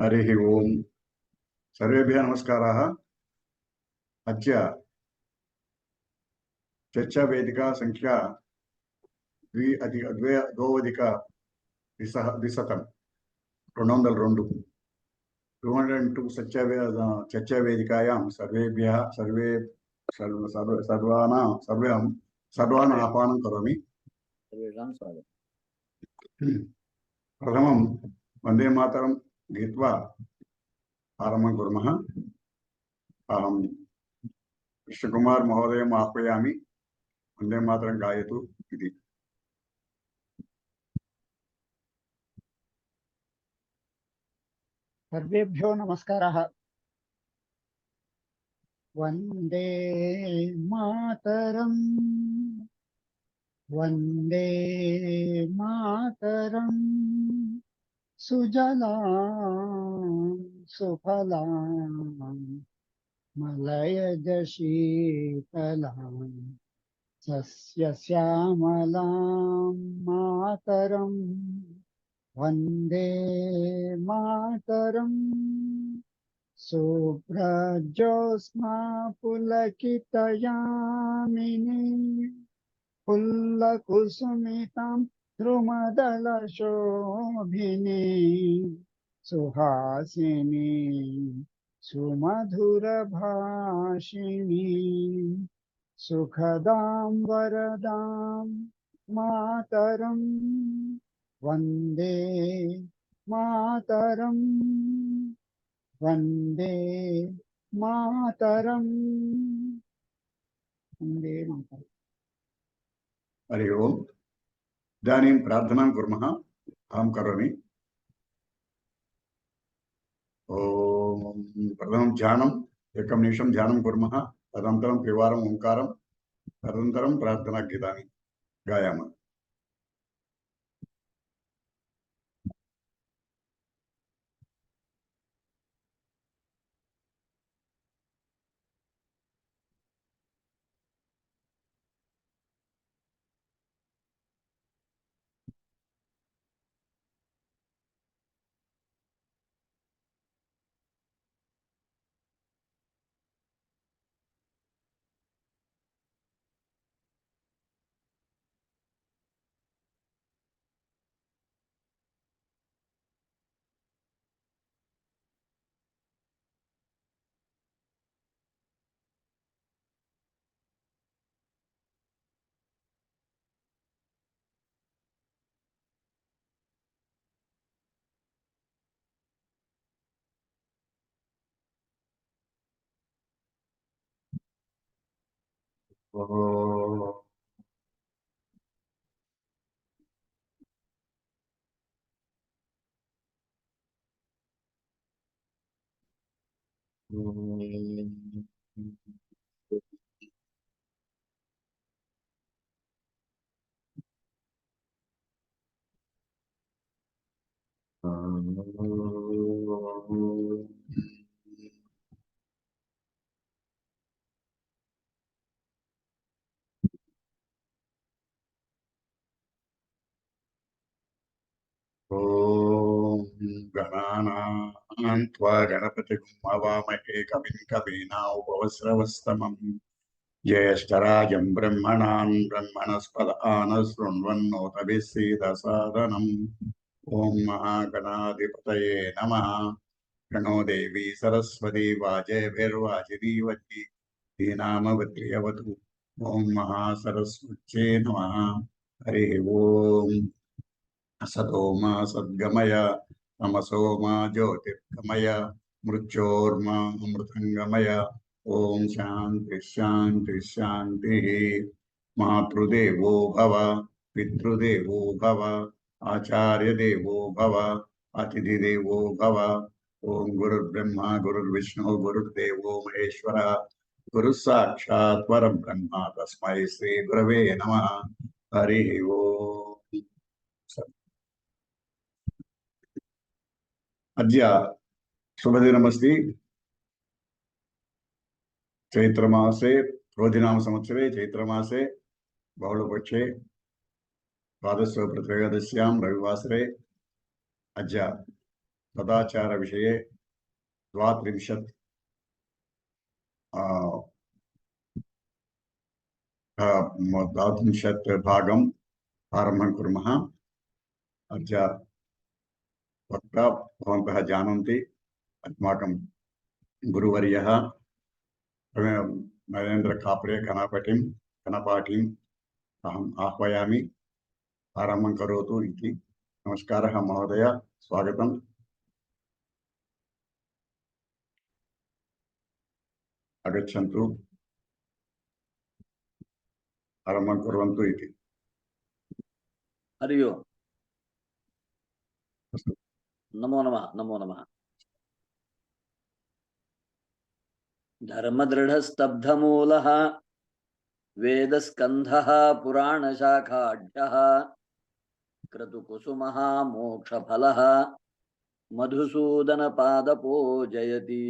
हरि ओम। सर्वेभ्यः नमस्काराः। अद्य चर्चावेदिका संख्या द्वयोदिक द्विशतं 202 चर्चावेदिकायां सर्वान् आह्वानं करोमि। प्रथमं वन्दे मातरं गीत्वा आरम्भं कुर्मः। अहं कृष्णकुमार महोदयम् आह्वयामि, वन्दे मातरं गायतु इति। सर्वेभ्यो नमस्कारः। वन्दे मातरम्, वन्दे मातरम्, सुजलां सुफलां मलयज शीतलां सस्यश्यामलां मातरम् वन्दे मातरम्। शुभ्रज्योत्स्ना पुलकितयामिनी फुल्लकुसुमितां द्रुमदलशोभिनी सुहासिनी सुमधुरभाषिणी सुखदां वरदां मातरम् वन्दे मातरम्, वन्दे मातरम्, वन्दे मातरम्। हरि ओम। इदानीं प्रार्थनां कुर्मः। अहं करोमि। ओम। प्रथमं ध्यानम्, एकं निमिषं ध्यानं कुर्मः। तदनन्तरं त्रिवारम् ओङ्कारं, तदनन्तरं प्रार्थनागीतानि गायामः। ओम गणानां त्वा गणपतिगुं हवामहे कविं कवीनामुपमश्रवस्तमम् ज्येष्ठराजं ब्रह्मणां ब्रह्मणस्पद आनशृण्वन्नोतभिः सीदसादनम्। ओम महागणाधिपतये नमः। गणो देवी सरस्वती वाजेभिर्वाजिनीवती धीनामवत्र्यवतु। ओम महासरस्वत्यै नमः। हरि ओम। असतो मा सद्गमय, तमसो मा ज्योतिर्गमय, मृत्योर्मा अमृतंगमय। ओम शांति शांति शांति। मातृदेवो भव, पितृदेवो भव, आचार्य देवो भव, अतिथिदेवो भव। ओम गुरुर्ब्रह्मा गुरुर्विष्णु गुरुर्देवो महेश्वर, गुरु साक्षात् परब्रह्म तस्मै श्री गुरवे नमः। हरि ओम। अद्य शुभदिनमस्ति। चैत्रमासे क्रोधिनाम संवत्सरे चैत्रमासे बहुलपक्षे द्वादशप्रत्रयोदश्यां रविवासरे अद्य सदाचारविषये 32 द्वात्रिंशत् भागम् आरम्भं कुर्मः। अद्य वक्ता भवन्तः जानन्ति अस्माकं गुरुवर्यः नरेन्द्र कापरे कनपाठीम् अहम् आह्वयामि। आरम्भं करोतु इति। नमस्कारः महोदय, स्वागतम्। आगच्छन्तु, आरम्भं कुर्वन्तु इति। हरि ओम्। नमो नमः। नमो नमः। धर्मदृढस्तब्धमूलः वेदस्कन्धः पुराणशाखाढ्यः क्रतुकुसुमः मोक्षफलः मधुसूदनपादपो जयति।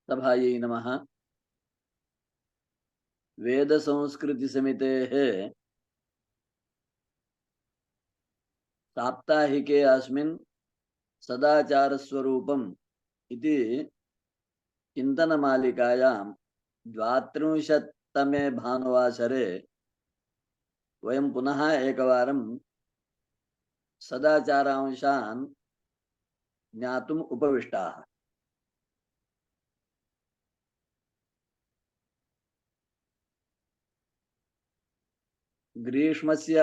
सभायै नमः। वेदसंस्कृतिसमितेः साप्ताहिके अस्मिन् सदाचारस्वरूपम् इति चिन्तनमालिकायां 32तमे भानुवासरे वयं पुनः एकवारं सदाचारांशान् ज्ञातुम् उपविष्टाः। ग्रीष्मस्य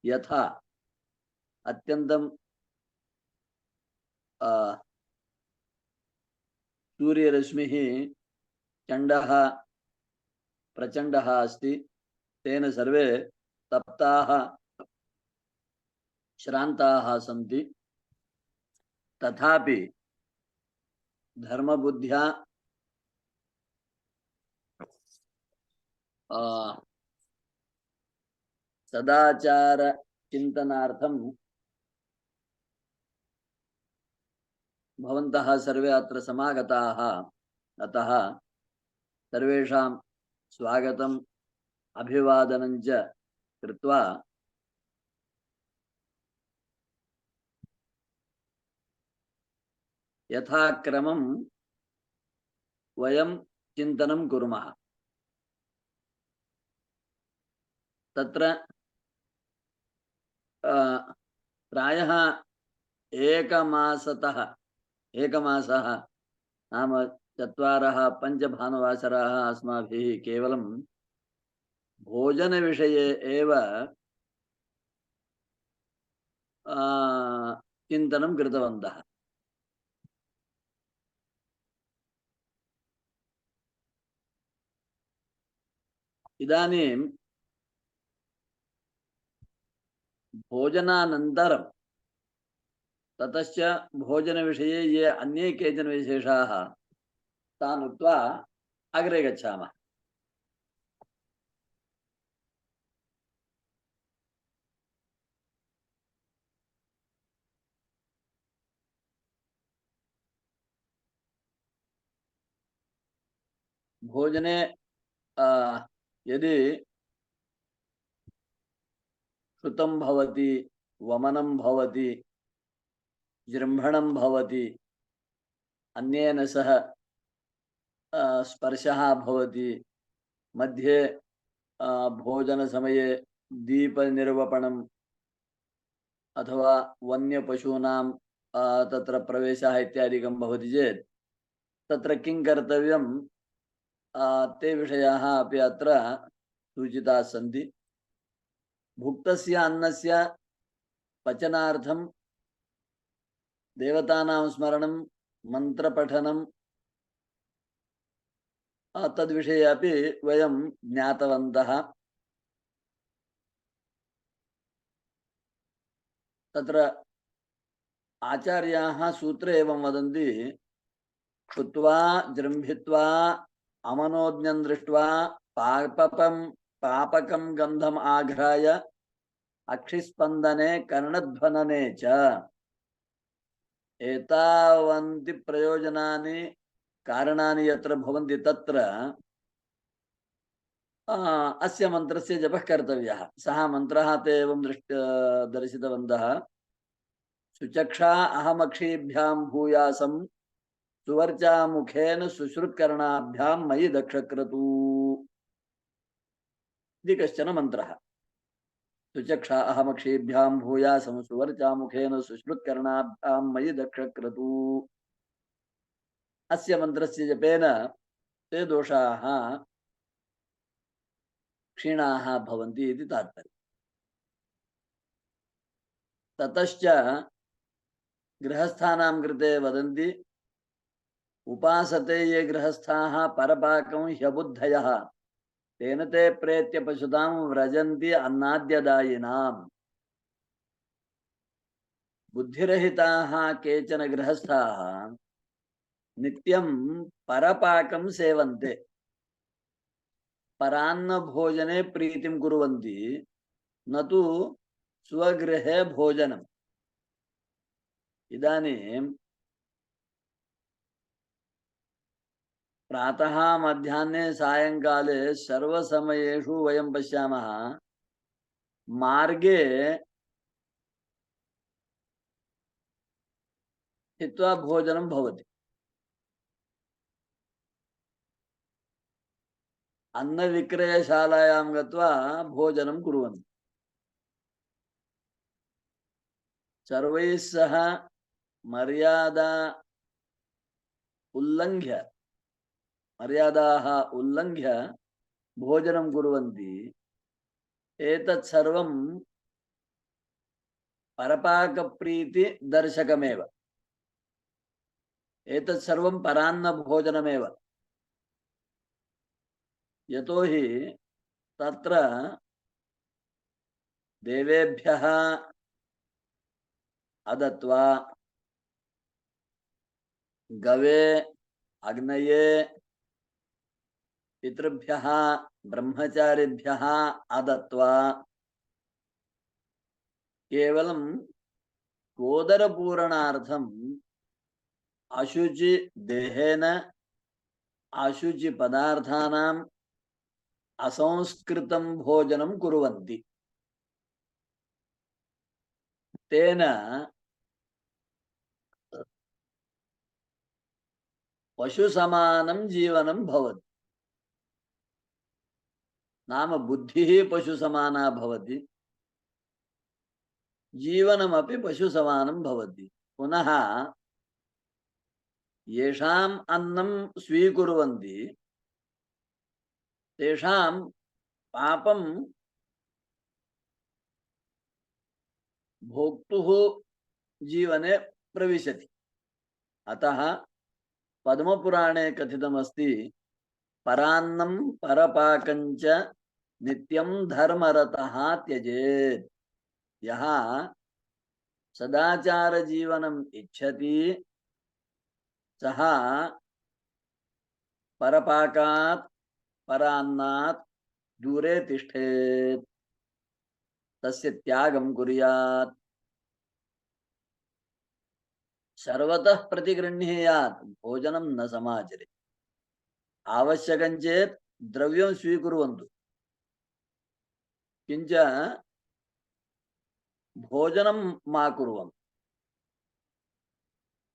यथा अत्यन्तं सूर्यरश्मिः चण्डः प्रचण्डः अस्ति, तेन सर्वे तप्ताः श्रान्ताः सन्ति। तथापि धर्मबुद्ध्या सदाचार चिन्तनार्थं भवन्तः सर्वे अत्र समागताः। अतः सर्वेषां स्वागतम् अभिवादनं च कृत्वा यथाक्रमं वयं चिन्तनं कुर्मः। तत्र प्रायः एकमासः नाम 4-5 भानुवासराः अस्माभिः केवलं भोजनविषये एव चिन्तनं कृतवन्तः। इदानीं भोजनानन्तरं ततश्च भोजनविषये ये अन्ये केचन विशेषाः तान् उक्त्वा अग्रे गच्छामः। भोजने यदि श्रुतं भवति, वमनं भवति, जृम्भणं भवति, अन्येन सह स्पर्शः भवति, मध्ये भोजनसमये दीपनिर्वपणम् अथवा वन्यपशूनां तत्र प्रवेशः इत्यादिकं भवति चेत् तत्र किं कर्तव्यं, ते विषयाः अपि अत्र सूचिताः सन्ति। भुक्तस्य अन्नस्य पचनार्थं देवतानां स्मरणं, मन्त्रपठनं तद्विषये अपि वयं ज्ञातवन्तः। तत्र आचार्याः सूत्रे एवं वदन्ति, क्षुत्वा जृम्भित्वा अमनोज्ञं दृष्ट्वा पापकं गन्धम् आघ्राय अक्षिस्पन्दने कर्णध्वनने च एतावन्ति प्रयोजनानि कारणानि यत्र भवन्ति तत्र अस्य मन्त्रस्य जपः कर्तव्यः। सः मन्त्रः ते एवं दर्शितवन्तः। सुचक्षा अहमक्षीभ्यां भूयासं सुवर्चामुखेन सुश्रुत्कर्णाभ्यां मयि दक्षक्रतु इति कश्चन मन्त्रः। सुचक्षा अहमक्षीभ्यां भूयासं सुवर्चामुखेन सुश्रुत्कर्णाभ्यां मयि दक्षक्रतु। अस्य मन्त्रस्य जपेन ते दोषाः क्षीणाः भवन्ति इति तात्पर्यम्। ततश्च गृहस्थानां कृते वदन्ति उपासते ये गृहस्थाः परपाकं ह्यबुद्धयः तेन ते प्रेत्य पशुतां व्रजन्ति अन्नाद्यदायिनाम्। बुद्धिरहिताः केचन गृहस्थाः नित्यं परपाकं सेवन्ते, परान्न भोजने प्रीतिं कुर्वन्ति, न तु स्वगृहे भोजनम्। इदानीं प्रातः मध्याह्ने सायंकाले सर्वसमयेषु वयं पश्यामः मार्गे स्थित्वा भोजनं भवति। अन्नविक्रयशालायां गत्वा भोजनं कुर्वन्ति। सर्वैः सह मर्यादा उल्लङ्घ्य मर्यादाः उल्लङ्घ्य भोजनं कुर्वन्ति। एतत् सर्वं परपाकप्रीतिदर्शकमेव। एतत् सर्वं परान्नभोजनमेव। यतोहि तत्र देवेभ्यः अदत्वा गवे अग्नये पितृभ्यः ब्रह्मचारिभ्यः अदत्वा केवलं गोदरपूरणार्थम् अशुचि देहेन अशुचि पदार्थानाम् असंस्कृतं भोजनं कुर्वन्ति। तेन पशुसमानं जीवनं भवति। नाम बुद्धिः पशुसमाना भवति, जीवनमपि पशुसमानं भवति। पुनः येषाम् अन्नं स्वीकुर्वन्ति तेषां पापं भोक्तुः जीवने प्रविशति। अतः पद्मपुराणे कथितमस्ति परान्नं परपाकञ्च नित्यं धर्मरतः त्यजेत्। यः सदाचार जीवनम् इच्छति सः परपाकात् परान्नात् दूरे तिष्ठेत्, तस्य त्यागं कुर्यात्, सर्वतः प्रतिगृह्णीयात्, भोजनं न समाचरेत्। आवश्यकं चेत् द्रव्यं स्वीकुर्वन्तु, किञ्च भोजनं मा कुर्वन्तु।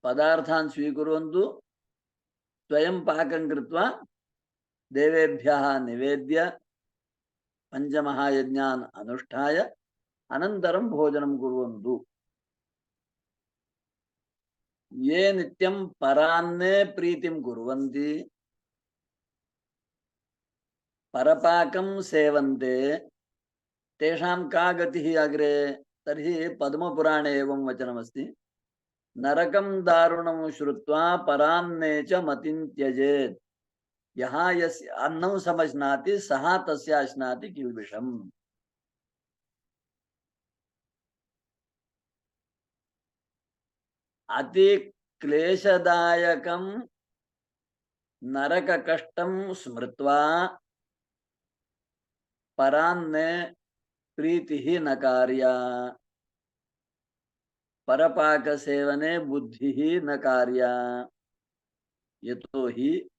पदार्थान् स्वीकुर्वन्तु, स्वयं पाकं कृत्वा देवेभ्यः निवेद्य पञ्चमहायज्ञान् अनुष्ठाय अनन्तरं भोजनं कुर्वन्तु। ये नित्यं परान्ने प्रीतिं कुर्वन्ति परपाकं सेवन्ते तेषां का गतिः अग्रे? तर्हि पद्मपुराणे एवं वचनमस्ति नरकं दारुणं श्रुत्वा परान्ने च मतिं त्यजेत्। यः यस्य अन्नं समश्नाति सः तस्य अश्नाति किल्बिषम्। अति क्लेशदायकं नरककष्टं स्मृत्वा परान्ने प्रीतिः न कार्या, परपाकसेवने बुद्धिः न कार्या। यतोहि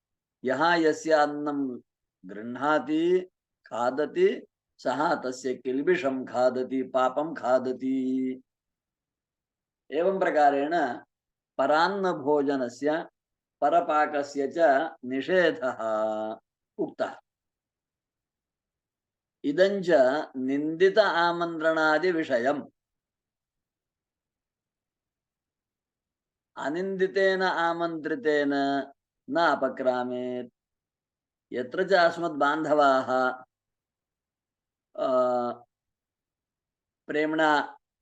यः यस्य अन्नं गृह्णाति खादति सः तस्य किल्बिषं खादति, पापं खादति। एवं प्रकारेण परान्न भोजनस्य परपाकस्य च निषेधः उक्तः। इदञ्च निन्दित आमन्त्रणादि विषयम्। अनिन्दितेन आमन्त्रितेन न अपक्रामेत्। यत्र च अस्मद्बान्धवाः प्रेम्णा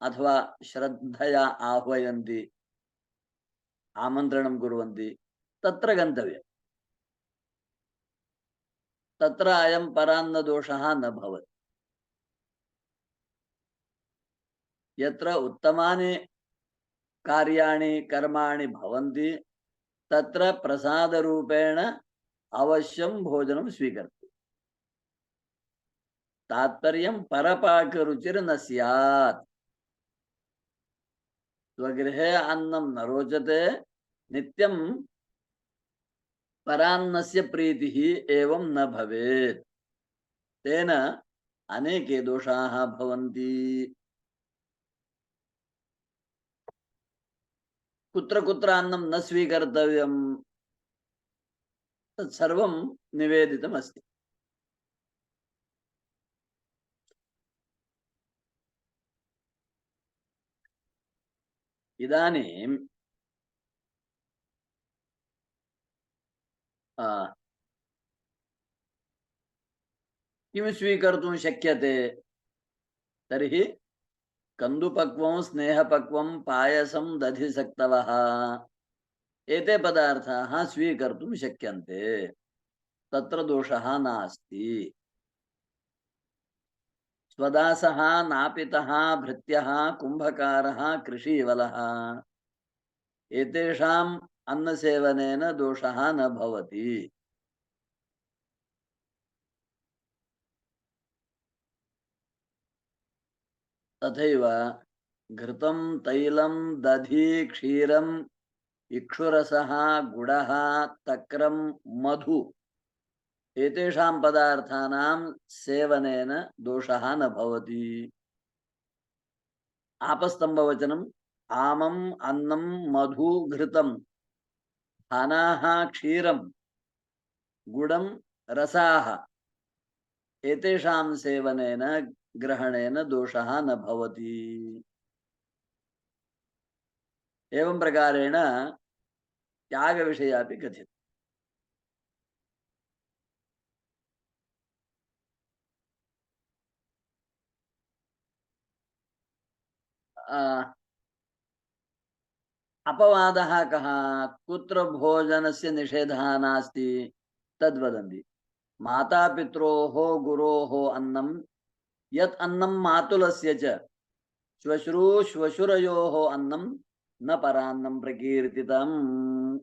अथवा श्रद्धया आह्वयन्ति, आमन्त्रणं कुर्वन्ति, तत्र गन्तव्यम्। तत्र अयं परान्नदोषः न भवति। यत्र उत्तमानि कार्याणि कर्माणि भवन्ति तत्र प्रसादरूपेण अवश्यं भोजनं स्वीकर्तव्यम्। तात्पर्यं परपाकरुचिर्न स्यात्। स्वगृहे अन्नं न रोचते, नित्यं परान्नस्य प्रीतिः एवं न भवेत्। तेन अनेके दोषाः भवन्ति। कुत्र कुत्र अन्नं न स्वीकर्तव्यं तत्सर्वं निवेदितमस्ति। इदानीं किं स्वीकर्तुं शक्यते? तर्हि कन्दुपक्वं, स्नेहपक्वं, पायसं, दधिसक्तवः एते पदार्थाः स्वीकर्तुं शक्यन्ते। तत्र दोषः नास्ति। स्वदासः, नापितः, भृत्यः, कुम्भकारः, कृषीवलः एतेषाम् अन्नसेवनेन दोषः न भवति। तथैव घृतं, तैलं, दधि, क्षीरम्, इक्षुरसः, गुडः, तक्रं, मधु एतेषां पदार्थानां सेवनेन दोषः न भवति। आपस्तम्भवचनम् आमम्, अन्नं, मधु, घृतं, धानाः, क्षीरं, गुडं, रसाः एतेषां सेवनेन ग्रहणेन दोषः न भवति। एवं प्रकारेण त्यागविषये अपि कथितम्। अपवादः कः? कुत्र भोजनस्य निषेधः नास्ति तद्वदन्ति। मातापित्रोः गुरोः अन्नं यत् अन्नं मातुलस्य च श्वश्रू श्वशुरयोः अन्नं न परान्नं प्रकीर्तितम्।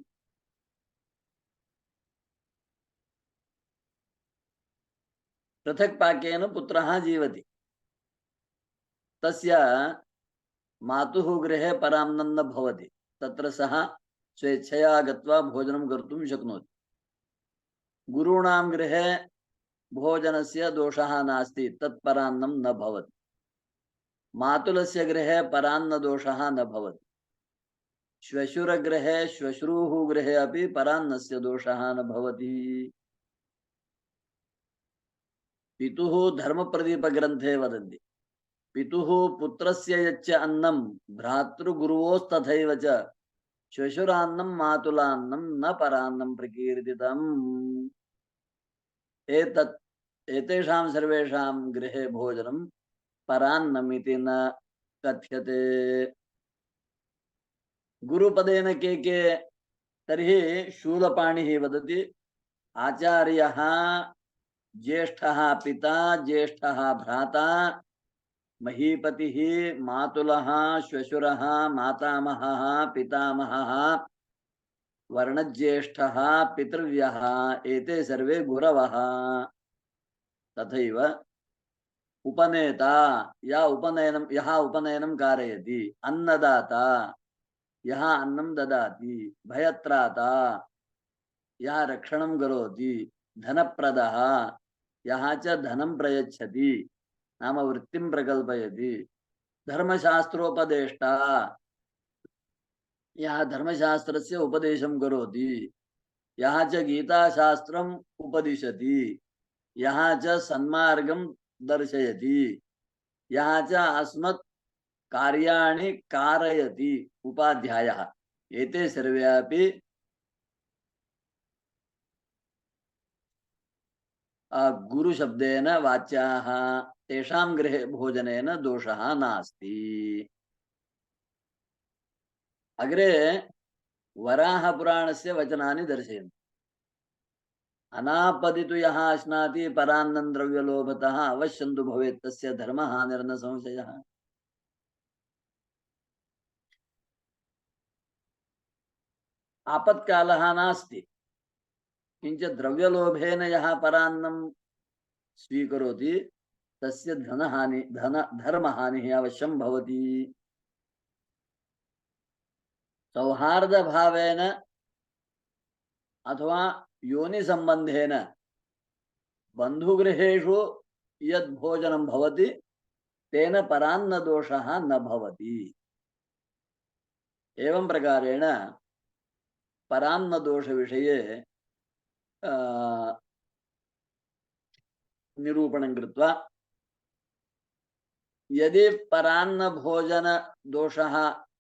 पृथक् पाकेन पुत्रः जीवति, तस्य मातुः गृहे परान्नं न भवति, तत्र सः स्वेच्छया गत्वा भोजनं कर्तुं शक्नोति। गुरूणां गृहे भोजनस्य दोषः नास्ति, तत् परान्नं न भवति। मातुलस्य गृहे परान्नदोषः न भवति। श्वशुरगृहे, श्वश्रूः गृहे अपि परान्नस्य दोषः न भवति। पितुः धर्मप्रदीपग्रन्थे वदन्ति, पितुः पुत्रस्य यच्च अन्नं भ्रातृगुरुवोस्तथैव च श्वशुरान्नं मातुलान्नं न परान्नं प्रकीर्तितम्। एतेषां सर्वेषां गृहे भोजनं परान्नमिति न कथ्यते। गुरुपदेन के तर्हि शूलपाणिः वदति, आचार्यः, ज्येष्ठः पिता, ज्येष्ठः भ्राता, महीपतिः, मातुलः, श्वशुरः, मातामहः, पितामहः, वर्णज्येष्ठः, पितृव्यः एते सर्वे गुरवः। तथैव उपनेता, यः उपनयनं कारयति, अन्नदाता, यः अन्नं ददाति, भयत्राता, यः रक्षणं करोति, धनप्रदः, यहाँ च धनं प्रयच्छति नाम वृत्तिं प्रकल्पयति, धर्मशास्त्रोपदेष्टा यहाँ धर्मशास्त्रस्य उपदेशं करोति, यहाँ च गीताशास्त्रम् उपदिशति, यहाँ च सन्मार्गं दर्शयति, यहाँ च अस्मत् कार्याणि कारयति उपाध्यायः। एते सर्वेपि गुरुशब्देन वाच्याः, तेषां गृहे भोजनेन दोषः नास्ति। अग्रे वराहपुराणस्य वचनानि दर्शयन्ति। अनापदितु यः अश्नाति परान्नं द्रव्यलोभतः अवश्यं तु भवेत् तस्य धर्महानिर्न संशयः। आपत्कालः नास्ति, किञ्च द्रव्यलोभेन यः परान्नं स्वीकरोति तस्य धर्महानिः अवश्यं भवति। सौहार्दभावेन अथवा योनिसम्बन्धेन बन्धुगृहेषु यद् भोजनं भवति तेन परान्नदोषः न भवति। एवं प्रकारेण परान्नदोषविषये निरूपणं कृत्वा यदि परान्नभोजनदोषः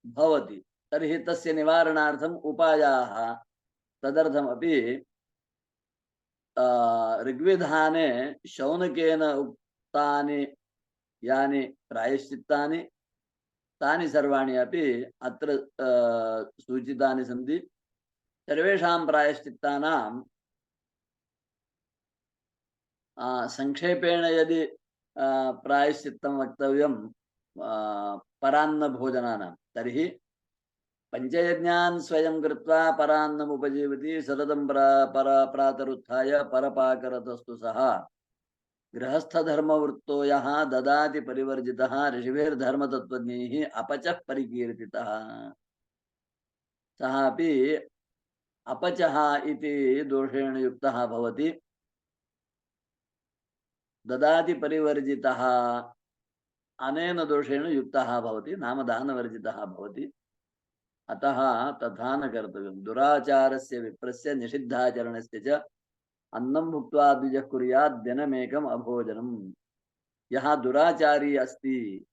भवति तर्हि तस्य निवारणार्थम् उपायाः तदर्थमपि ऋग्वेदाने शौनकेन उक्तानि यानि प्रायश्चित्तानि तानि सर्वाणि अपि अत्र सूचितानि सन्ति। सर्वेषां प्रायश्चित्तानां संक्षेपेण यदि प्रायश्चित्तं वक्तव्यं परान्नभोजनानां तर्हि पंचयज्ञान् स्वयं कृत्वा परान्नमुपजीवति सततं प्रातरुत्थाय परपाकरतस्तु सः गृहस्थधर्मवृत्तो यः ददाति परिवर्जितः ऋषिभिर्धर्मतत्त्वज्ञैः अपचः परिकीर्तितः। सः अपि अपचः इति दोषेण युक्तः भवति। ददाति परिवर्जितः अनेन दोषेण युक्तः भवति, नाम दानवर्जितः भवति। अतः तथा न कर्तव्यं। दुराचारस्य विप्रस्य निषिद्धाचरणस्य च अन्नं भुक्त्वा द्विजः कुर्यात् दिनमेकम् अभोजनम्। यः दुराचारी अस्ति,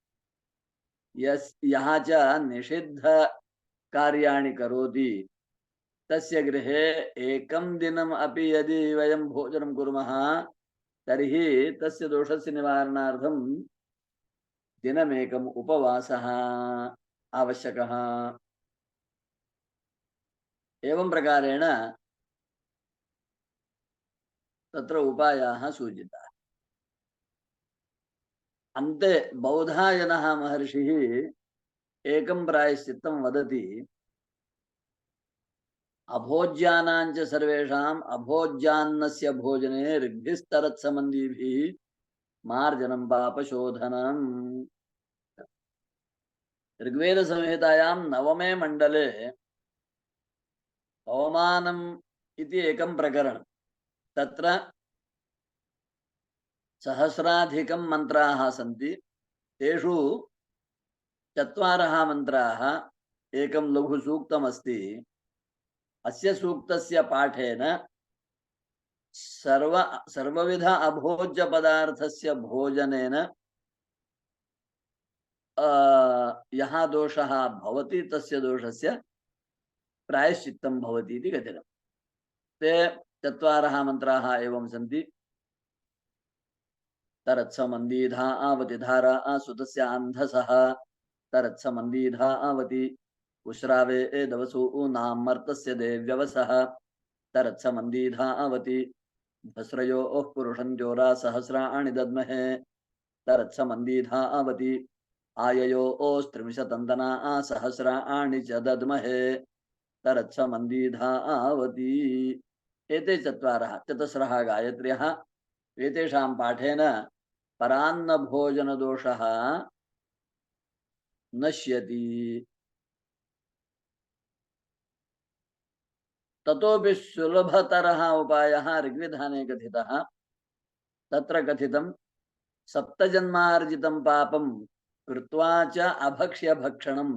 यः च निषिद्ध कार्याणि करोति, तस्य गृहे एकं दिनम् अपि यदि वयं भोजनं कुर्मः तर्हि तस्य दोषस्य निवारणार्थं दिनमेकम् उपवासः आवश्यकः। एवं प्रकारेण तत्र उपायाः सूचिताः। अन्ते बौधायनः महर्षिः एकं प्रायश्चित्तं वदति। अभोज्यानां च सर्वेषाम् अभोज्यान्नस्य भोजने ऋग्भिस्तरत्सम्बन्धिभिः मार्जनं पापशोधनम्। ऋग्वेद संहितायां 9मे मण्डले पवमानम् इति एकं प्रकरणं। तत्र सहस्राधिकं मन्त्राः सन्ति। तेषु 4 मन्त्राः एकं लघुसूक्तमस्ति। अस्य सूक्तस्य पाठेन सर्वविध अभोज्य पदार्थस्य भोजनेन यः दोषः भवति तस्य दोषस्य प्रायश्चित्तं भवति इति कथितं। ते 4 मन्त्राः एवं सन्ति। तरत्समन्दीधा आवति धारा सुतस्य अन्धसः तरत्समन्दीधा आवति उश्रावे दवसु नामर्तस्य देव्यवसः तरत्समन्दीधा आवति भस्रयोः पुरुषं जोरा सहस्राणि दद्महे तरत्समन्दीधा आवति आययोस्त्रिंशतन्दना सहस्राणि च दद्महे तरत्समन्दीधा आवति। एते 4 गायत्र्यः। एतेषां पाठेन परान्नभोजनदोषः नश्यति। ततोपि सुलभतरः उपायः ऋग्वेदाने कथितः। तत्र कथितं सप्तजन्मार्जितं पापं कृत्वा च अभक्ष्य भक्षणं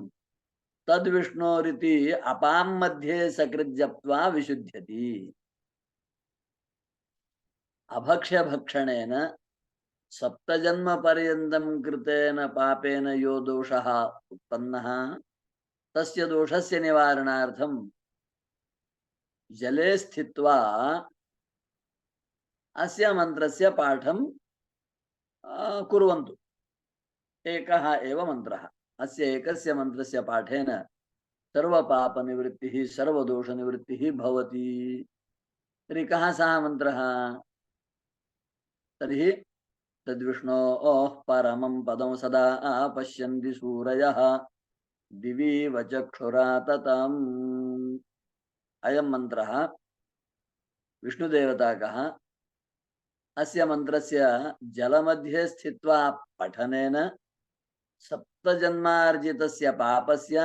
तद्विष्णोरिति अपां मध्ये सकृज्जप्त्वा विशुध्यति। अभक्ष्य भक्षणेन सप्तजन्म पर्यन्तं कृतेन पापेन यो दोषः उत्पन्नः तस्य दोषस्य निवारणार्थं जले स्थित्वा अस्य मन्त्रस्य पाठं कुर्वन्तु। एकः एव मन्त्रः, अस्य एकस्य मन्त्रस्य पाठेन सर्वपापनिवृत्तिः सर्वदोषनिवृत्तिः भवति। तर्हि कः सः मन्त्रः? तर्हि तद्विष्णोः परमं पदं सदा पश्यन्ति सूरयः दिवि वचक्षुरा ततम्। अयं मन्त्रः विष्णुदेवताकः। अस्य मन्त्रस्य जलमध्ये स्थित्वा पठनेन सप्तजन्मार्जितस्य पापस्य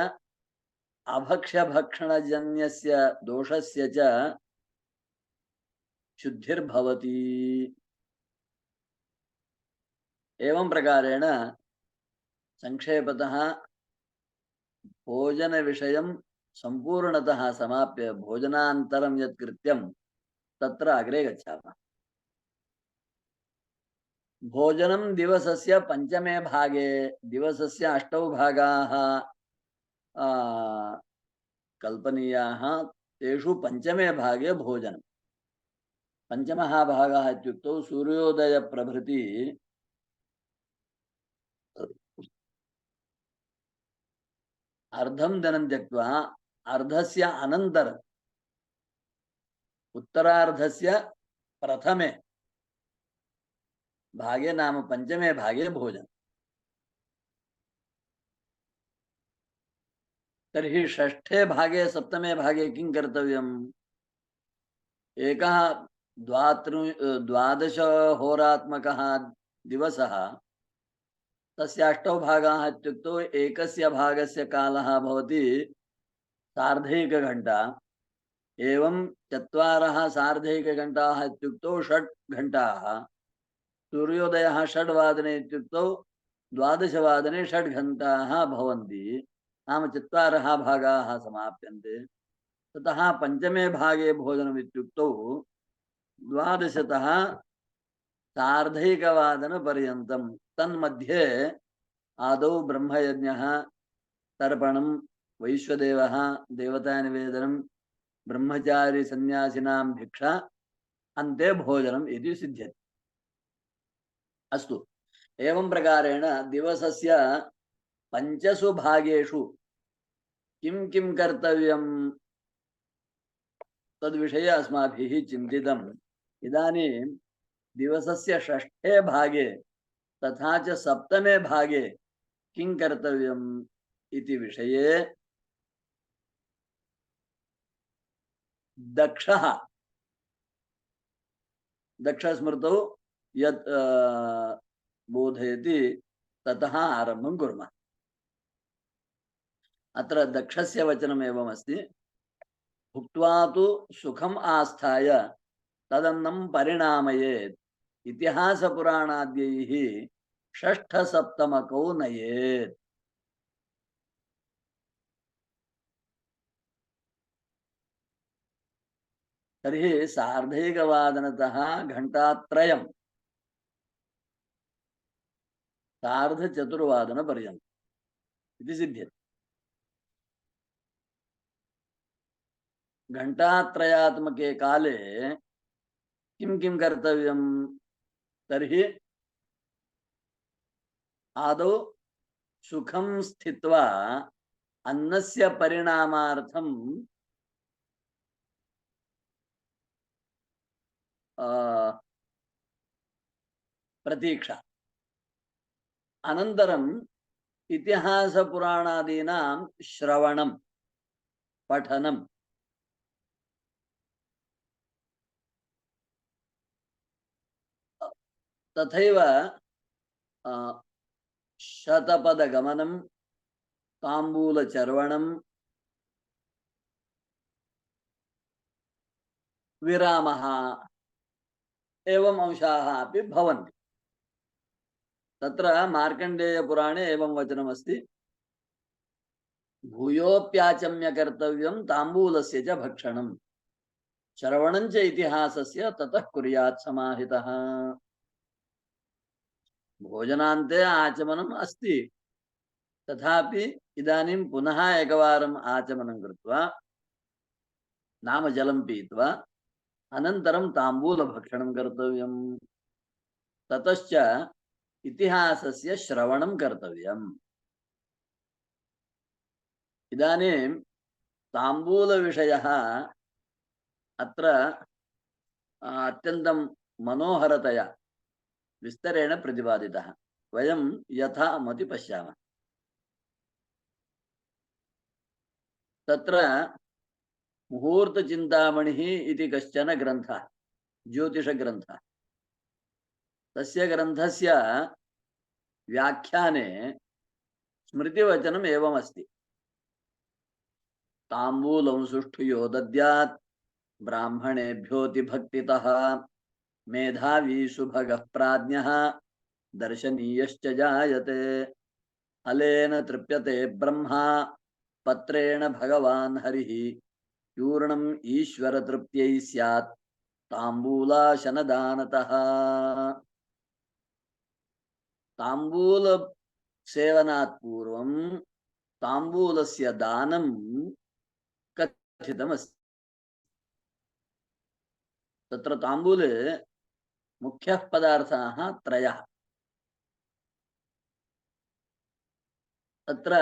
अभक्ष्यभक्षणजन्यस्य दोषस्य च शुद्धिर्भवति। एवं प्रकारेण संक्षेपतः भोजनविषयं सम्पूर्णतः समाप्य भोजनान्तरं यत् कृत्यं तत्र अग्रे गच्छामः। भोजनं दिवसस्य पञ्चमे भागे, दिवसस्य 8 भागाः कल्पनीयाः, तेषु पञ्चमे भागे भोजनं। पञ्चमः भागः इत्युक्तौ सूर्योदयप्रभृति अर्धं दिनं त्यक्त्वा अर्धस्य अनन्तरम् उत्तरार्धस्य प्रथमे भागे नाम पञ्चमे भागे भोजनं। तर्हि षष्ठे भागे सप्तमे भागे किं कर्तव्यम्? एकः 12 होरात्मकः दिवसः, तस्य 8 भागाः इत्युक्तौ एकस्य भागस्य कालः भवति 1/2 घण्टा। एवं 4 1/2 घण्टाः इत्युक्तौ 6 घण्टाः। सूर्योदयः 6 वादने इत्युक्तौ 12 वादने 6 घण्टाः भवन्ति, नाम 4 भागाः समाप्यन्ते। ततः पञ्चमे भागे भोजनम् इत्युक्तौ 12तः 1/2वादनपर्यन्तं। तन्मध्ये आदौ ब्रह्मयज्ञः, तर्पणं, वैश्वदेवः, देवतानिवेदनं, ब्रह्मचारी सन्यासिनां भिक्षा, अन्ते भोजनम् इति सिद्ध्यति। अस्तु, एवं प्रकारेण दिवसस्य 5 भागेषु किं किं कर्तव्यं तद्विषये अस्माभिः चिन्तितम्। इदानीं दिवसस्य 6ठे भागे तथा च 7मे भागे किं कर्तव्यम् इति विषये दक्षस्मृतौ यत् बोधयति ततः आरम्भं कुर्मः। अत्र दक्षस्य वचनम् एवमस्ति, भुक्त्वा तु सुखम् आस्थाय तदन्नं परिणामयेत् इतिहासपुराणाद्यैः षष्ठसप्तमकौ नयेत्। तर्हि 1/2वादनतः घण्टात्रयं 1/4वादनपर्यन्तम् इति सिद्ध्यति। घण्टात्रयात्मके काले किं किं कर्तव्यम्? तर्हि आदौ सुखं स्थित्वा अन्नस्य परिणामार्थं प्रतीक्षा, अनन्तरम् इतिहासपुराणादीनां श्रवणं पठनं, तथैव शतपदगमनं, ताम्बूलचर्वणं, विरामः, एवम् अंशाः अपि भवन्ति। तत्र मार्कण्डेयपुराणे एवं वचनमस्ति, भूयोऽप्याचम्य कर्तव्यं ताम्बूलस्य च भक्षणम्, श्रवणं च इतिहासस्य ततः कुर्यात् समाहितः। भोजनान्ते आचमनम् अस्ति, तथापि इदानीं पुनः एकवारम् आचमनं कृत्वा नाम जलं पीत्वा अनन्तरं ताम्बूलभक्षणं कर्तव्यम्, ततश्च इतिहासस्य श्रवणं कर्तव्यम्। इदानीं ताम्बूलविषयः अत्र अत्यन्तं मनोहरतया विस्तरेण प्रतिपादितः। वयं यथा मति पश्यामः। तत्र मुहूर्तचिन्तामणिः इति कश्चन ग्रन्थः, ज्योतिषग्रन्थः। तस्य ग्रन्थस्य व्याख्याने स्मृतिवचनम् एवमस्ति, ताम्बूलं सुष्ठु यो दद्यात् ब्राह्मणेभ्योऽति भक्तितः, मेधावी सुभगः प्राज्ञः दर्शनीयश्च जायते, फलेन तृप्यते ब्रह्मा पत्रेण भगवान् हरिः, चूर्णम् ईश्वर तृप्त्यै स्यात् ताम्बूलाशनदानतः। ताम्बूल सेवनात् पूर्वं ताम्बूलस्य दानं कथितमस्ति। तत्र ताम्बूले मुख्यः पदार्थाः त्रयः। तत्र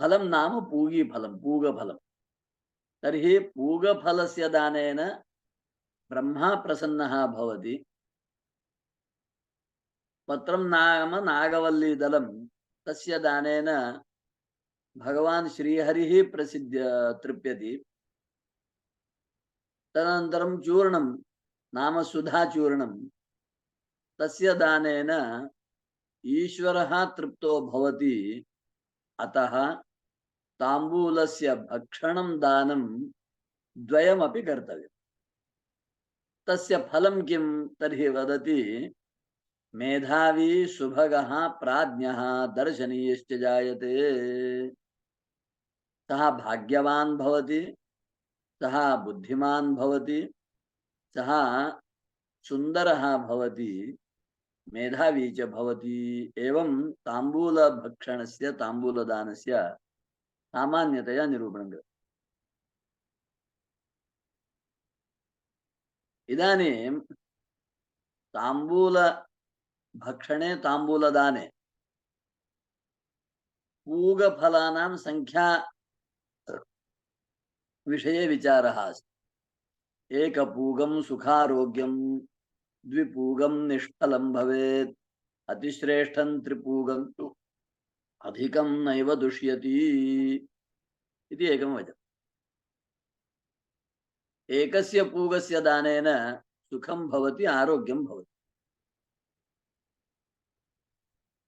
फलं नाम पूगीफलं, पूगफलं। तर्हि पूगफलस्य दानेन ब्रह्मा प्रसन्नः भवति। पत्रं नाम नागवल्लीदलं, तस्य दानेन भगवान् श्रीहरिः तृप्यति। तदनन्तरं चूर्णं नाम सुधाचूर्णं, तस्य दानेन ईश्वरः तृप्तो भवति। अतः ताम्बूलस्य भक्षणं दानं द्वयमपि कर्तव्यम्। तस्य फलं किं तर्हि वदति, मेधावी सुभगः प्राज्ञः दर्शनीयश्च जायते। सः भाग्यवान् भवति, सः बुद्धिमान् भवति, सः सुन्दरः भवति, मेधावी च भवति। एवं ताम्बूलभक्षणस्य, ताम्बूलदानस्य सामान्यतया निरूपणं कृतम्। इदानीं ताम्बूलभक्षणे, ताम्बूलदाने पूगफलानां संख्या विषये विचारः अस्ति। एकपूगं सुखारोग्यं, द्विपूगं निष्फलं भवेत्, अतिश्रेष्ठं त्रिपूगं तु अधिकं नैव दुष्यति इति एकं वचनम्। एकस्य पूगस्य दानेन सुखं भवति, आरोग्यं भवति।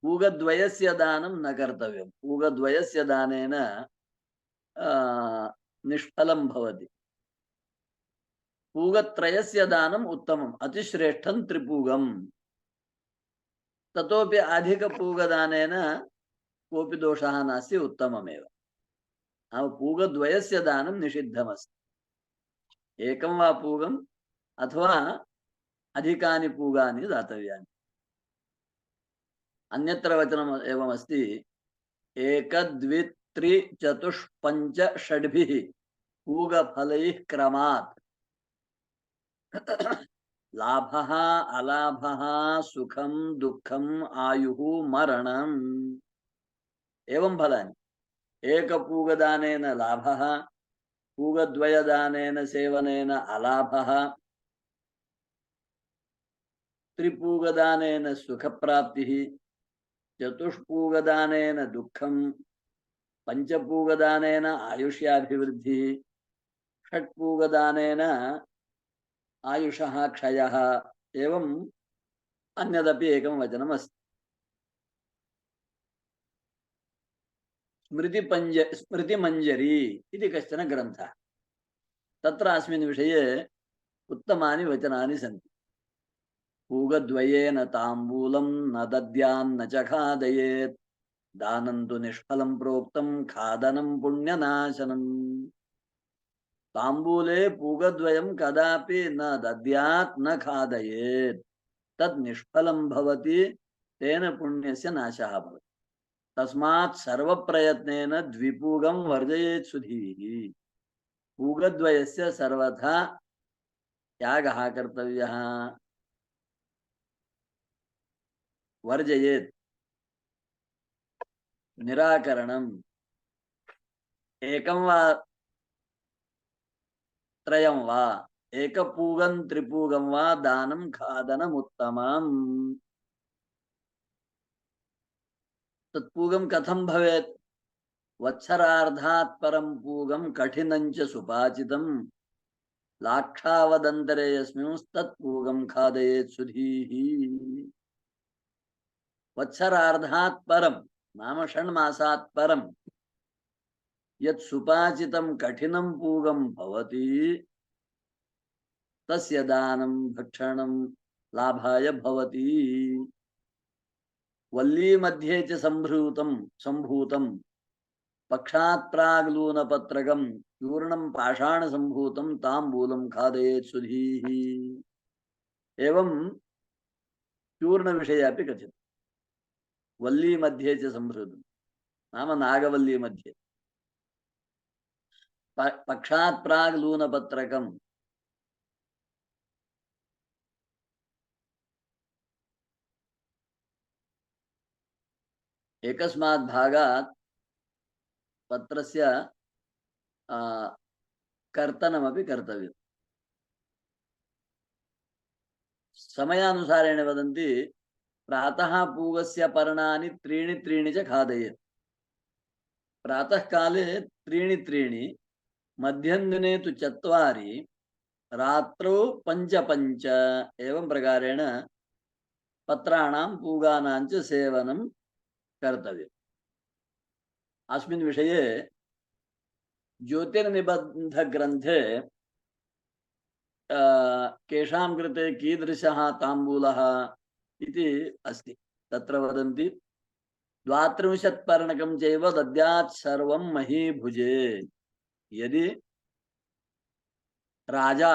पूगद्वयस्य दानं न कर्तव्यं। पूगद्वयस्य दानेन निष्फलं भवति। पूगत्रयस्य दानम् उत्तमम्, अतिश्रेष्ठं त्रिपूगम्। ततोपि अधिकपूगदानेन कोऽपि दोषः नास्ति, उत्तममेव। पूगद्वयस्य दानं निषिद्धमस्ति। एकं वा पूगम् अथवा अधिकानि पूगानि दातव्यानि। अन्यत्र वचनम् एवमस्ति, एकदवित्रिचतुष्पञ्च षड्भिः पूगफलैः क्रमात् लाभः अलाभः सुखं दुःखम् आयुः मरणम्। एवं फलानि। एकपूगदानेन लाभः, पूगद्वयदानेन सेवनेन अलाभः, त्रिपूगदानेन सुखप्राप्तिः, चतुष्पूगदानेन दुःखं, पंचपूगदानेन आयुष्याभिवृद्धिः, षट्पूगदानेन आयुषः क्षयः। एवम् अन्यदपि एकं वचनमस्ति। स्मृतिमञ्जरी इति कश्चन ग्रन्थः। तत्र अस्मिन् विषये उत्तमानि वचनानि सन्ति। पूगद्वयेन ताम्बूलं न दद्यान्न च खादयेत् दानं तु निष्फलं प्रोक्तं खादनं पुण्यनाशनम्। ताम्बूले पूगद्वयं कदापि न दद्यात् न खादयेत् तद् निष्फलं भवति, तेन पुण्यस्य नाशः भवति। तस्मात् सर्वप्रयत्नेन द्विपूगं वर्जयेत् सुधीः। पूगद्वयस्य सर्वथा त्यागः कर्तव्यः। वर्जयेत् निराकरणम्, एकं वा त्रयं वा, एकपूगं त्रिपूगं वा दानं खादनमुत्तमम्। तत्पूगं कथं भवेत्? वत्सरार्धात् परं पूगं कठिनं च सुपाचितं लाक्षावदन्तरे यस्मिंस्तत्पूगं खादयेत् सुधीः। वत्सरार्धात् परं नाम षण्मासात् परं यत् सुपाचितं कठिनं पूगं भवति तस्य दानं भक्षणं लाभाय भवति। वल्ली मध्ये च सम्भूतं पक्षात् प्राग्लूनपत्रकं चूर्णं पाषाण सम्भूतं ताम्बूलं खादयेत् सुधीः। एवं चूर्ण विषये अपि कथितम्। वल्ली मध्ये च सम्भृतं नाम नागवल्ली मध्ये पक्षात् प्राग्लूनपत्रकं एकस्मात् भागात् पत्रस्य कर्तनमपि कर्तव्यम्। समयानुसारेण वदन्ति प्रातः पूगस्य पर्णानि त्रीणि त्रीणि च खादयेत्। प्रातः काले त्रीणि त्रीणि, मध्यन्दिने तु चत्वारि, रात्रौ पञ्च पञ्च। एवं प्रकारेण पत्राणां पूगानां च सेवनं कर्तव्यम्। अस्मिन् विषये ज्योतिर्निबन्धग्रन्थे केषां कृते कीदृशः ताम्बूलः इति अस्ति। तत्र वदन्ति 32 पर्णकं चैव दद्यात् सर्वं महीभुजे। यदि राजा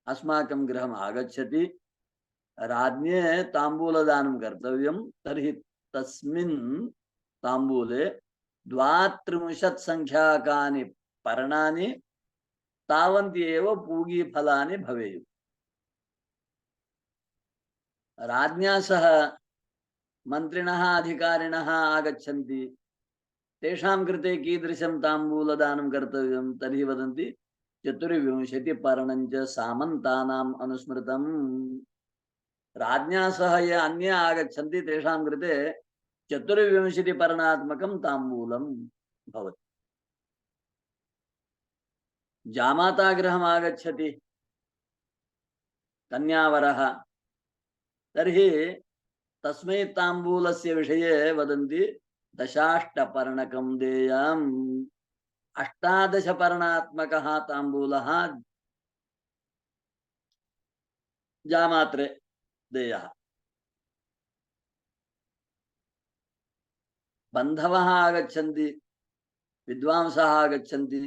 अस्माकं गृहम् आगच्छति, राज्ञे ताम्बूलदानं कर्तव्यं, तर्हि तस्मिन् ताम्बूले 32 संख्याकानि पर्णानि तावन्ति एव पूगीफलानि भवेयुः। राज्ञा सह मन्त्रिणः अधिकारिणः आगच्छन्ति, तेषां कृते कीदृशं ताम्बूलदानं कर्तव्यं? तर्हि वदन्ति 24 पर्णं च सामन्तानाम् अनुस्मृतम्। राज्ञा सह ये अन्ये आगच्छन्ति तेषां कृते 24 पर्णात्मकं ताम्बूलं भवति। जामाता गृहम् आगच्छति कन्यावरः, तर्हि तस्मै ताम्बूलस्य विषये वदन्ति 18 पर्णकं देयम्। 18 पर्णात्मकः ताम्बूलः जामात्रे देयः। बन्धवः आगच्छन्ति, विद्वांसः आगच्छन्ति,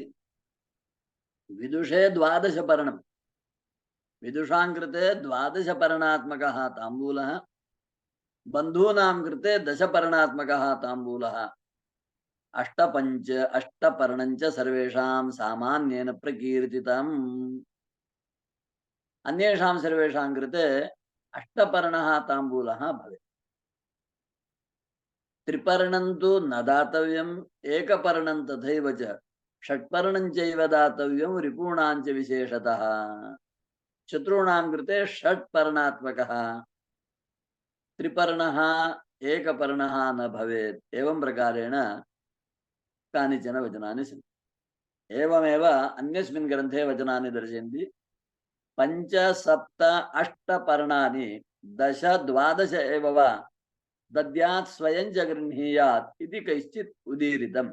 विदुषे 12 पर्णं, विदुषां कृते 12 पर्णात्मकः ताम्बूलः, बन्धूनां कृते 10 पर्णात्मकः ताम्बूलः। 8 पर्णं च सर्वेषां सामान्येन प्रकीर्तितम्। अन्येषां सर्वेषां कृते 8 पर्णः ताम्बूलः भवेत्। त्रिपर्णं तु न दातव्यम्, एकपर्णं तथैव च, षट्पर्णं चैव दातव्यं रिपूणां च विशेषतः। शत्रूणां कृते 6 पर्णात्मकः, त्रिपर्णः एकपर्णः न भवेत्। एवं प्रकारेण कानिचन वचनानि सन्ति। एवमेव अन्यस्मिन् ग्रन्थे वचनानि दर्शयन्ति 5, 7, 8 पर्णानि 10, 12 एव वा दद्यात् स्वयं च गृह्णीयात् इति कैश्चित् उदीरितम्।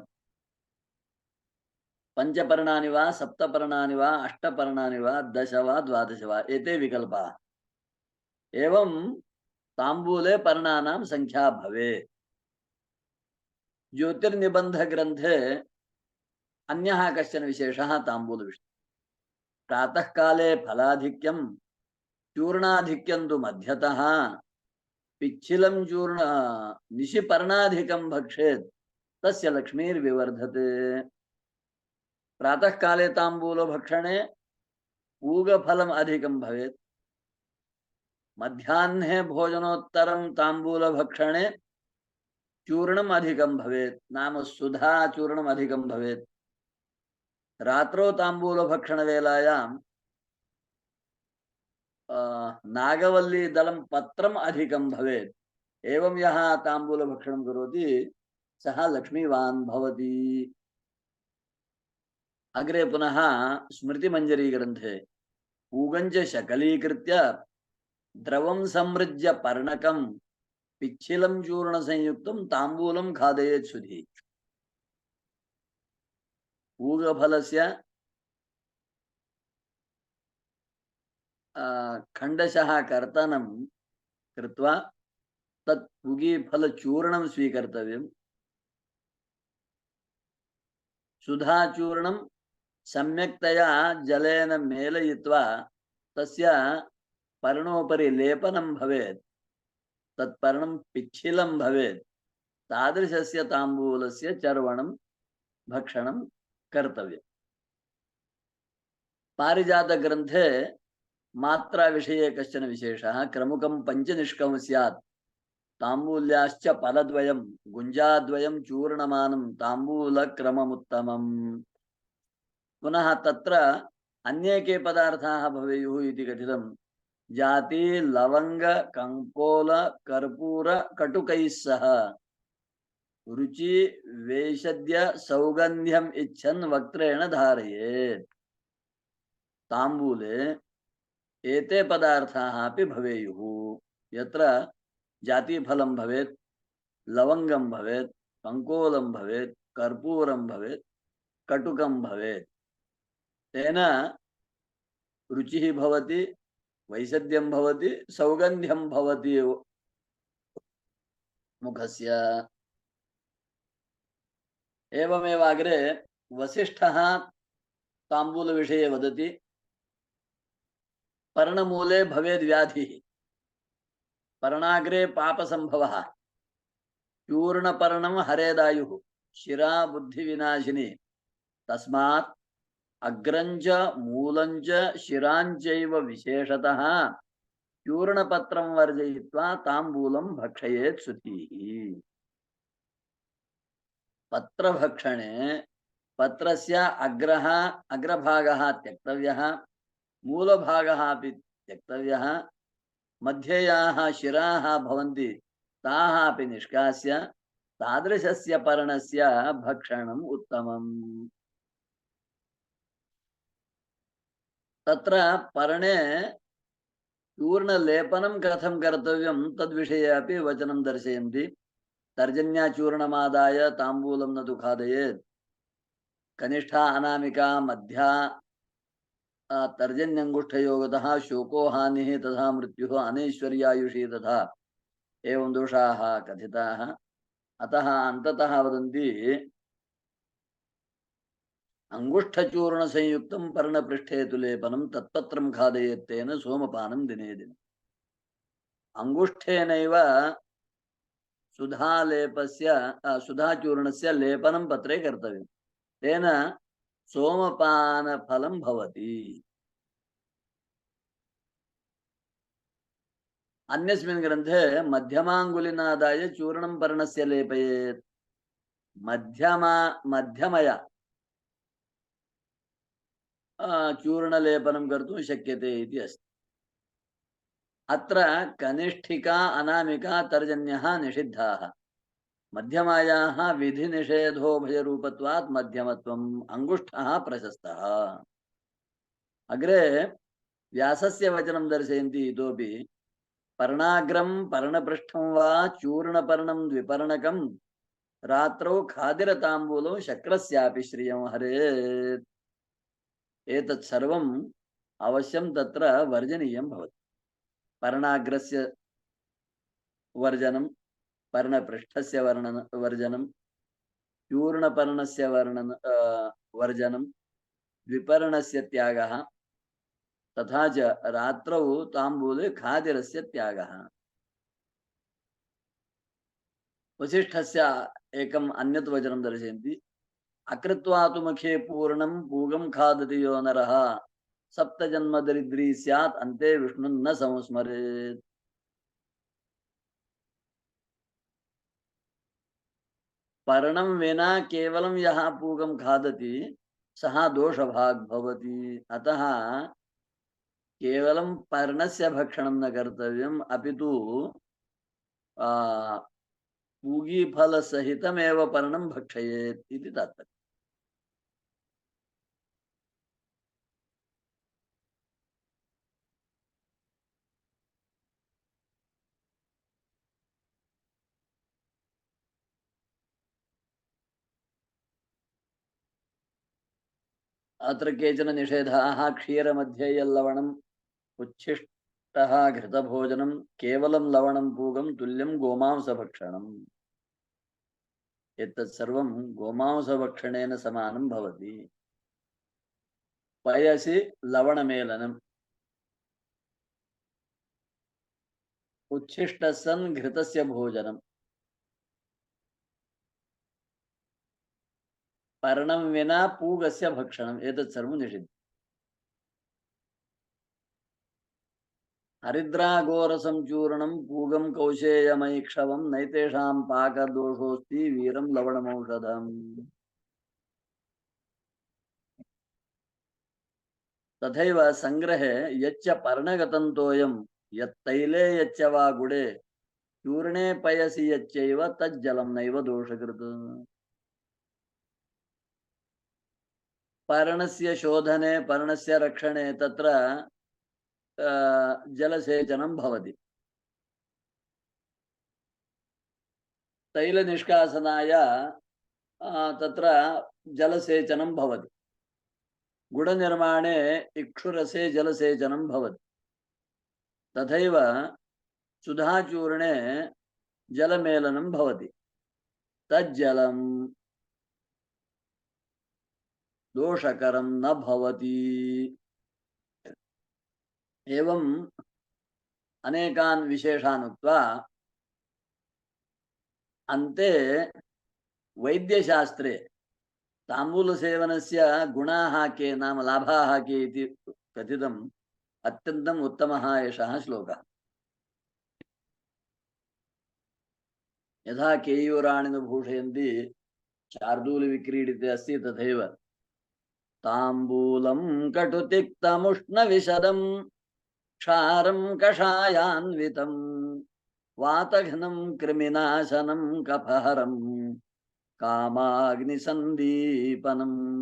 पंचपर्णानि वा सप्तपर्णानि वा अष्टपर्णानि वा 10 वा 12 वा एते विकल्पाः। एवं ताम्बूले पर्णानां संख्या भवेत्। ज्योतिर्निबंध ग्रंथे अन्यः कश्चन विशेषः ताम्बूलविषये। प्रातः काले फलाधिक्यं चूर्णाधिक्यं तु मध्यतः पिच्छिलं चूर्ण निशिपर्णाधिकं भक्षेत् तस्य लक्ष्मीर्विवर्धते। प्रातः काले ताम्बूल भक्षणे पूगफलम् अधिकं भवेत्। मध्याह्ने भोजनोत्तरं ताम्बूल भक्षणे चूर्णम् अधिकं भवेत्, नाम सुधा चूर्णम् अधिकं भवेत्। रात्रौ ताम्बूल भक्षण वेलायां नागवल्ली दलं पत्रम् अधिकं भवेत्। एवं यः ताम्बूल भक्षणं करोति सः लक्ष्मीवान् भवति। अग्रे पुनः स्मृतिमञ्जरी ग्रन्थे पूगञ्च शकलीकृत्य द्रवं समृज्य पर्णकं पिच्छिलं चूर्ण संयुक्तं ताम्बूलं खादयेत् सुधी। पूगफलस्य खण्डशः कर्तनं कृत्वा तत् पूगीफलचूर्णं स्वीकर्तव्यम्। सुधाचूर्णं सम्यक्तया जलेन मेलयित्वा तस्य पर्णोपरि लेपनं भवेत्। तत्पर्णं पिच्छिलं भवेत्। तादृशस्य ताम्बूलस्य चर्वणं भक्षणं कर्तव्यम्। पारिजातग्रन्थे मात्रा विषये कश्चन विशेषः क्रमुकं पञ्चनिष्कं स्यात् ताम्बूल्याश्च फलद्वयं गुञ्जाद्वयं चूर्णमानं ताम्बूलक्रममुत्तमम्। पुनः तत्र अन्येके पदार्थाः भवेयुः इति कथितं। जाति लवंग कंकोल कर्पूर कटुकैः सह रुचि वैषद्य सौगंध्यम इच्छन् वक्त्रेण धारयेत्। ताम्बूले एते पदार्थाः अपि भवेयुः। यत्र जातिफलं भवेत्, लवंगं भवेत्, कंकोलं भवेत्, कर्पूरं भवेत्, कटुकं भवेत्। तेन रुचिः भवति, वैषद्यं भवति, सौगंध्यं भवति मुखस्य। एवमेव अग्रे वसिष्ठः ताम्बूल विषये वदति। पर्णमूले भवेद् व्याधिः, पर्णाग्रे पापसंभवः, चूर्णपर्णं हरेदायुः, शिरा बुद्धिविनाशिनी। तस्मात् अग्रञ्च मूलञ्च शिराञ्चैव विशेषतः चूर्णपत्रं वर्जयित्वा ताम्बूलं भक्षयेत् सुधीः। पत्रभक्षणे पत्रस्य अग्रभागः त्यक्तव्यः, मूलभागः अपि त्यक्तव्यः, मध्ये याः शिराः भवन्ति ताः अपि निष्कास्य तादृशस्य पर्णस्य भक्षणम् उत्तमम्। तत्र पर्णे चूर्णलेपनं कथं कर्तव्यं तद्विषये अपि वचनं दर्शयन्ति। तर्जन्याचूर्णमादाय ताम्बूलं न तु खादयेत्। कनिष्ठा अनामिका मध्या तर्जन्यङ्गुष्ठयोगतः शोको हानिः तथा मृत्युः अनैश्वर्यायुषी तथा एवं दोषाः कथिताः। अतः अन्ततः वदन्ति अंगुष्ठचूर्ण संयुक्तं पर्णपृष्ठे तु लेपनं तत्पत्रं खादयेत् तेन सोमपानं दिने दिने। अंगुष्ठेनैव सुधालेपस्य सुधाचूर्णस्य लेपनं पत्रे कर्तव्यं, तेन सोमपानफलं भवति। अन्यस्मिन् ग्रन्थे मध्यमाङ्गुलिनादाय चूर्णं पर्णस्य लेपयेत्। मध्यमया चूर्णलेपनं कर्तुं शक्यते इति अस्ति। अत्र कनिष्ठिका अनामिका तर्जन्यः निषिद्धाः। मध्यमायाः विधिनिषेधोभयरूपत्वात् मध्यमत्वम्, अंगुष्ठः प्रशस्तः। अग्रे व्यासस्य वचनं दर्शयन्ति इतोपि। पर्णाग्रं पर्णपृष्ठं वा चूर्णपर्णं द्विपर्णकं रात्रौ खादिरताम्बूलं शक्रस्यापि श्रियं हरेत्। एतत् सर्वम् अवश्यं तत्र वर्जनीयं भवति। पर्णाग्रस्य वर्जनं, पर्णपृष्ठस्य वर्जनं, चूर्णपर्णस्य वर्जनं, द्विपर्णस्य त्यागः, तथा च रात्रौ ताम्बूले खादिरस्य त्यागः। वसिष्ठस्य एकम् अन्यत् वचनं दर्शयन्ति। अकृत्वा तु मुखे पूर्णं पूगं खादति यो नरः सप्तजन्म दरिद्री स्यात् अन्ते विष्णुं न संस्मरेत्। पर्णं विना केवलं यः पूगं खादति सः दोषभाग् भवति। अतः केवलं पर्णस्य भक्षणं न कर्तव्यम्, अपि तु पूगीफलसहितमेव पर्णं भक्षयेत् इति तात्पर्यम्। अत्र केचन निषेधाः। क्षीरमध्ये यल्लवणम् उच्छिष्टः घृतभोजनं केवलं लवणं पूगं तुल्यं गोमांसभक्षणम्। एतत् सर्वं गोमांसभक्षणेन समानं भवति। पयसि लवणमेलनम्, उच्छिष्टः सन् घृतस्य भोजनं, पर्णं विना पूगस्य भक्षणम्, एतत् सर्वं निषिद्धम्। हरिद्राघोरसंचूर्णं पूगं कौशेयमैक्षवं नैतेषां पाकदोषोऽस्ति वीरं लवणमौषधम्। तथैव संग्रहे यच्च पर्णगतं तोयं यत्तैले यच्च वा गुडे चूर्णे पयसि यच्चैव तज्जलं नैव दोषकृत्। पर्णस्य शोधने, पर्णस्य रक्षणे तत्र जलसेचनं भवति। तैलनिष्कासनाय तत्र जलसेचनं भवति। गुडनिर्माणे इक्षुरसे जलसेचनं भवति। तथैव सुधाचूर्णे जलमेलनं भवति। तज्जलं दोषकरं न भवति। एवं अनेकान् विशेषान् उक्त्वा अन्ते वैद्यशास्त्रे ताम्बूलसेवनस्य गुणाः के, नाम लाभाः के इति कथितम्। अत्यन्तम् उत्तमः एषः श्लोकः। यथा केयूराणि न भूषयन्ति शार्दूलविक्रीडिते अस्ति, तथैव ताम्बूलं कटुतिक्तमुष्णविशदं क्षारं कषायान्वितं वातघ्नं कृमिनाशनं कफहरं कामाग्निसन्दीपनं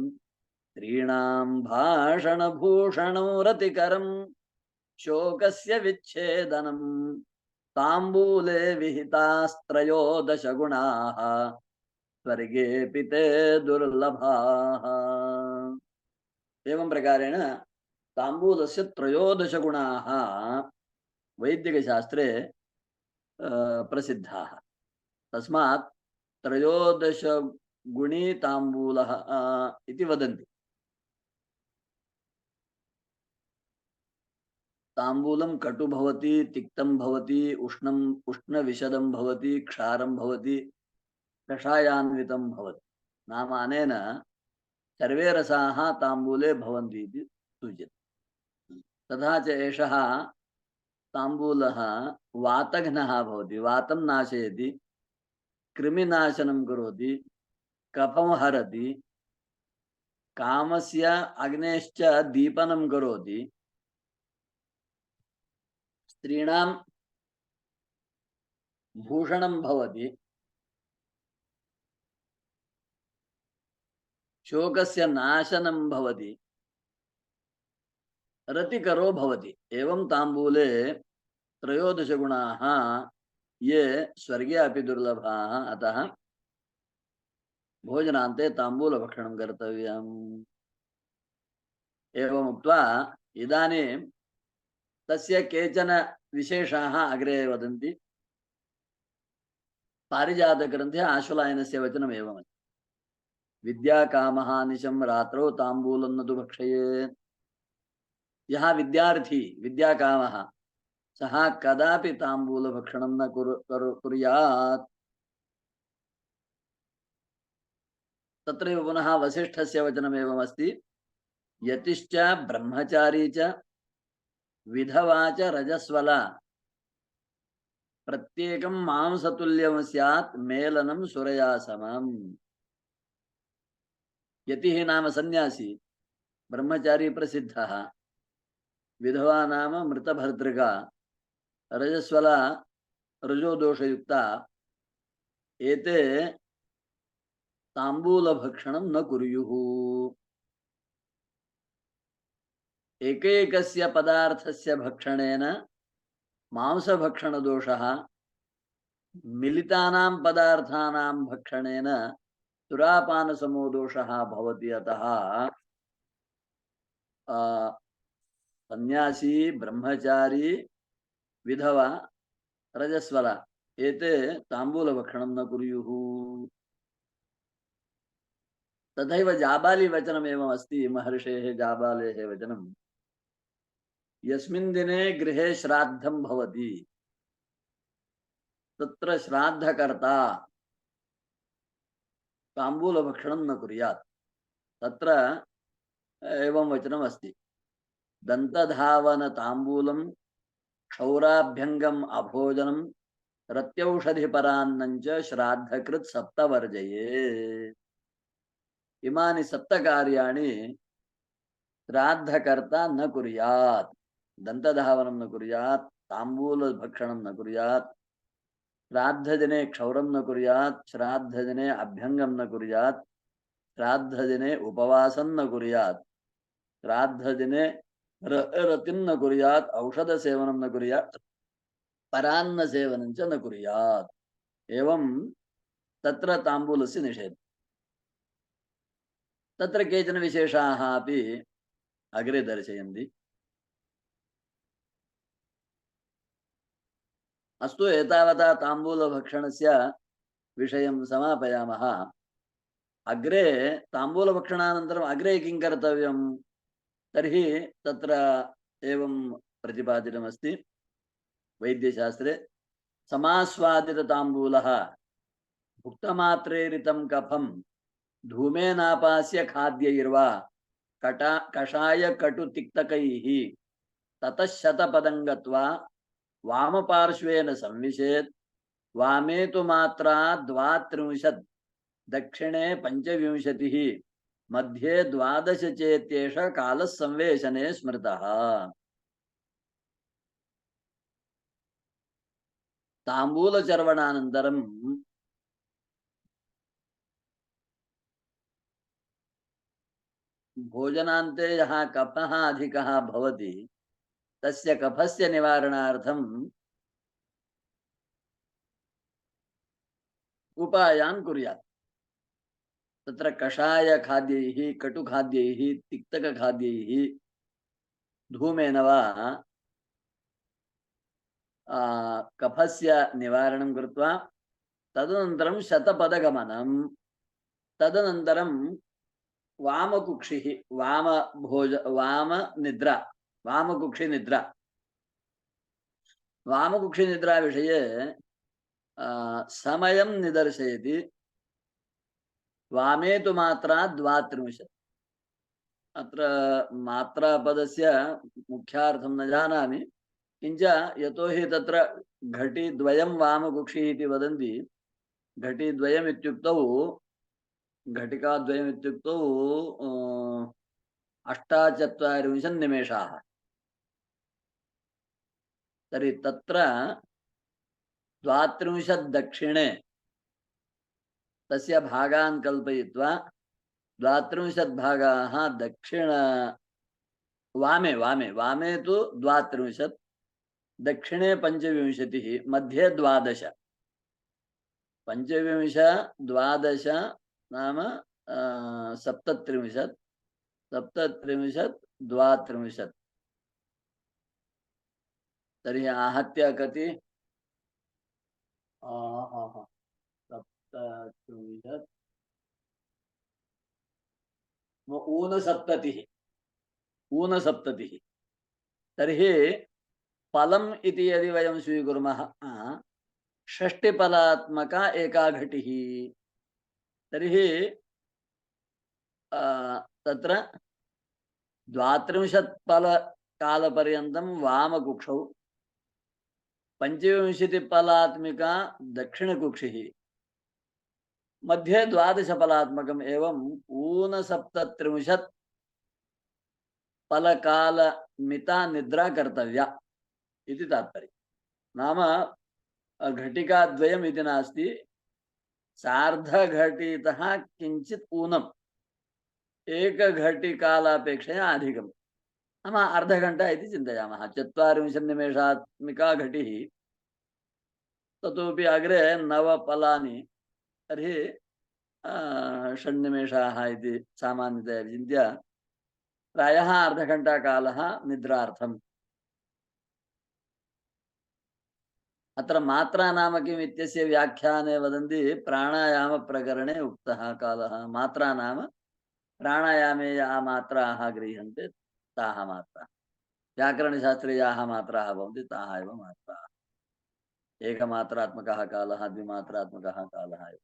स्त्रीणां भाषणभूषणं रतिकरं शोकस्य विच्छेदनं ताम्बूले विहितास्त्रयोदश गुणाः स्वर्गेऽपि ते दुर्लभाः। एवं प्रकारेण ताम्बूलस्य त्रयोदश गुणाः वैदिकशास्त्रे प्रसिद्धाः। तस्मात् त्रयोदश गुणी ताम्बूलः इति वदन्ति। ताम्बूलं कटु भवति, तिक्तं भवति, उष्णविशदं भवति, क्षारं भवति, कषायान्वितं भवति। नाम अनेन सर्वे रसाः ताम्बूले भवन्ति इति सूच्यते। तथा च एषः ताम्बूलः वातघ्नः भवति, वातं नाशयति, कृमिनाशनं करोति, कफं हरति, कामस्य अग्नेश्च दीपनं करोति, स्त्रीणां भूषणं भवति, शोकस्य नाशनं भवति, रतिकरो भवति। एवं ताम्बूले त्रयोदश गुणाः ये स्वर्गे अपि दुर्लभाः। अतः भोजनान्ते ताम्बूलभक्षणं कर्तव्यम्। एवमुक्त्वा इदानीं तस्य केचन विशेषाः अग्रे वदन्ति। पारिजातग्रन्थे आश्वलायनस्य वचनम् एवमस्ति। विद्याकामः निशं रात्रौ ताम्बूलं न तु भक्षयेत्। यः विद्यार्थी विद्याकामः सः कदापि ताम्बूलभक्षणं न कुर्यात्। तत्रैव पुनः वसिष्ठस्य वचनमेवमस्ति। यतिश्च ब्रह्मचारी च विधवा च रजस्वला प्रत्येकं मांसतुल्यं स्यात् मेलनं सुरया समम्। यतिः नाम सन्यासी, ब्रह्मचारी प्रसिद्धः, विधवा नाम मृतभर्तृका, रजस्वला रजोदोषयुक्ता, एते ताम्बूलभक्षणं न कुर्युः। एकैकस्य पदार्थस्य भक्षणेन मांसभक्षणदोषः, मिलितानां पदार्थानां भक्षणेन सुरापानसमो दोषः भवति। अतः सन्यासी, ब्रह्मचारी, विधवा, रजस्वला एते ताम्बूलभक्षणं न कुर्युः। तथैव जाबाली वचनमेवमस्ति। महर्षेः जाबालेः वचनं। यस्मिन् दिने गृहे श्राद्धं भवति तत्र श्राद्धकर्ता ताम्बूलभक्षणं न कुर्यात्। तत्र एवं वचनमस्ति। दन्तधावन ताम्बूलं क्षौराभ्यङ्गम् अभोजनं रत्यौषधिपरान्नं च श्राद्धकृत् सप्तवर्जये। इमानि सप्तकार्याणि श्राद्धकर्ता न कुर्यात्। दन्तधावनं न कुर्यात्, ताम्बूलभक्षणं न कुर्यात्, श्राद्धदिने क्षौरं न कुर्यात्, श्राद्धदिने अभ्यङ्गं न कुर्यात्, श्राद्धदिने उपवासं न कुर्यात्, श्राद्धदिने रतिं न कुर्यात्, औषधसेवनं न कुर्यात्, परान्नसेवनं च न कुर्यात्। एवं तत्र ताम्बूलस्य निषेधः। तत्र केचन विशेषाः अपि अग्रे दर्शयन्ति। अस्तु, एतावता ताम्बूलभक्षणस्य विषयं समापयामः। अग्रे ताम्बूलभक्षणानन्तरम् अग्रे किं कर्तव्यं तर्हि तत्र एवं प्रतिपादितमस्ति वैद्यशास्त्रे। समास्वादितताम्बूलः भुक्तमात्रेरितं कफं धूमेनापास्य खाद्यैर्वा कषायकटुतिक्तकैः ततः शतपदं गत्वा वामपार्श्वेन संविशेत्। वामे तु मात्रा 32, दक्षिणे 25, मध्ये 12 चेत्येष कालः संवेशने स्मृतः। ताम्बूलचर्वणानन्तरं भोजनान्ते यः कफः अधिकः भवति तस्य कफस्य निवारणार्थम् उपायान् कुर्यात्। तत्र कषायखाद्यैः, कटुखाद्यैः, तिक्तकखाद्यैः धूमेन वा कफस्य निवारणं कृत्वा तदनन्तरं शतपदगमनं, तदनन्तरं वामकुक्षिः, वामनिद्रा, वामकुक्षिनिद्रा। वामकुक्षिनिद्रा विषये समयं निदर्शयति। वामे तु मात्रा 32। अत्र मात्रापदस्य मुख्यार्थं न जानामि, किञ्च यतोहि तत्र घटिद्वयं वामकुक्षिः इति वदन्ति। घटिद्वयम् इत्युक्तौ, घटिकाद्वयम् इत्युक्तौ 48 निमेषाः। तर्हि तत्र 32 दक्षिणे तस्य भागान् कल्पयित्वा 32 भागाः दक्षिण वामे तु 32, दक्षिणे 25, मध्ये 12। 25, 12, नाम 37 37 द्वात्रिंशत् तर्हि आहत्य कति 37 ऊनसप्ततिः ऊनसप्ततिः तर्हि फलम् इति यदि वयं स्वीकुर्मः षष्टिफलात्मका एका घटिः तर्हि तत्र 32 फलकालपर्यन्तं वामकुक्षौ 25 फलात्मिका दक्षिणकुक्षिः मध्ये 12 फलात्मकम् एवं ऊनसप्तत्रिंशत् फलकालमिता निद्रा कर्तव्या इति तात्पर्यम् नाम घटिकाद्वयम् इति नास्ति सार्धघटितः किञ्चित् ऊनम् एकघटिकालापेक्षया अधिकम् नाम अर्धघण्टा इति चिन्तयामः 40 निमेषात्मिका घटिः ततोपि अग्रे 9 फलानि तर्हि 6 निमेषाः इति सामान्यतया विचिन्त्य प्रायः अर्धघण्टाकालः निद्रार्थम् अत्र मात्रा नाम किम् इत्यस्य व्याख्याने वदन्ति प्राणायामप्रकरणे उक्तः कालः मात्रा नाम प्राणायामे याः मात्राः गृह्यन्ते ताः मात्राः व्याकरणशास्त्रे याः मात्राः भवन्ति ताः एव मात्राः एकमात्रात्मकः कालः द्विमात्रात्मकः कालः एव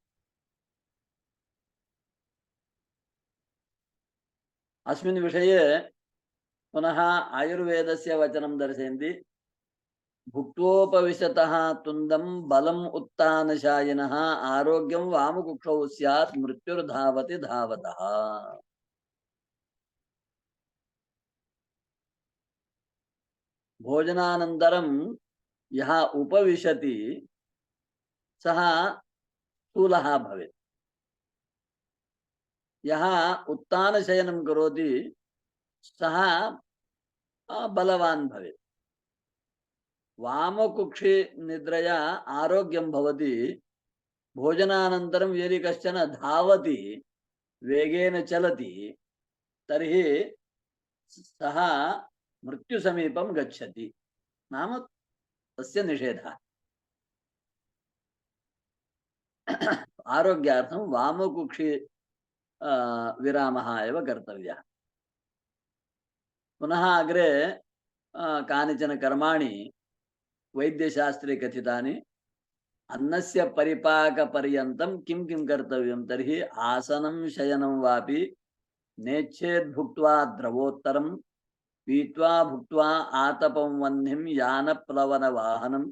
अस्मिन् विषये पुनः आयुर्वेदस्य वचनं दर्शयन्ति भुक्त्वोपविशतः तुन्दं बलम् उत्तानशायिनः आरोग्यं वामकुक्षौ स्यात् मृत्युर्धावति धावतः भोजनानन्तरं यः उपविशति सः स्थूलः भवेत् यः उत्तानशयनं करोति सः बलवान् भवेत् वामकुक्षि निद्रया आरोग्यं भवति भोजनानन्तरं यदि कश्चन धावति वेगेन चलति तर्हि सः मृत्युसमीपं गच्छति नाम तस्य निषेधः आरोग्यार्थं वामकुक्षि विरामः एव कर्तव्यः पुनः अग्रे कानिचन कर्माणि वैद्यशास्त्रे कथितानि अन्नस्य परिपाकपर्यन्तं किं किं कर्तव्यं तर्हि आसनं शयनं वापि नेच्छेद् भुक्त्वा द्रवोत्तरं पीत्वा भुक्त्वा आतपं वह्निं यानप्लवनवाहनम्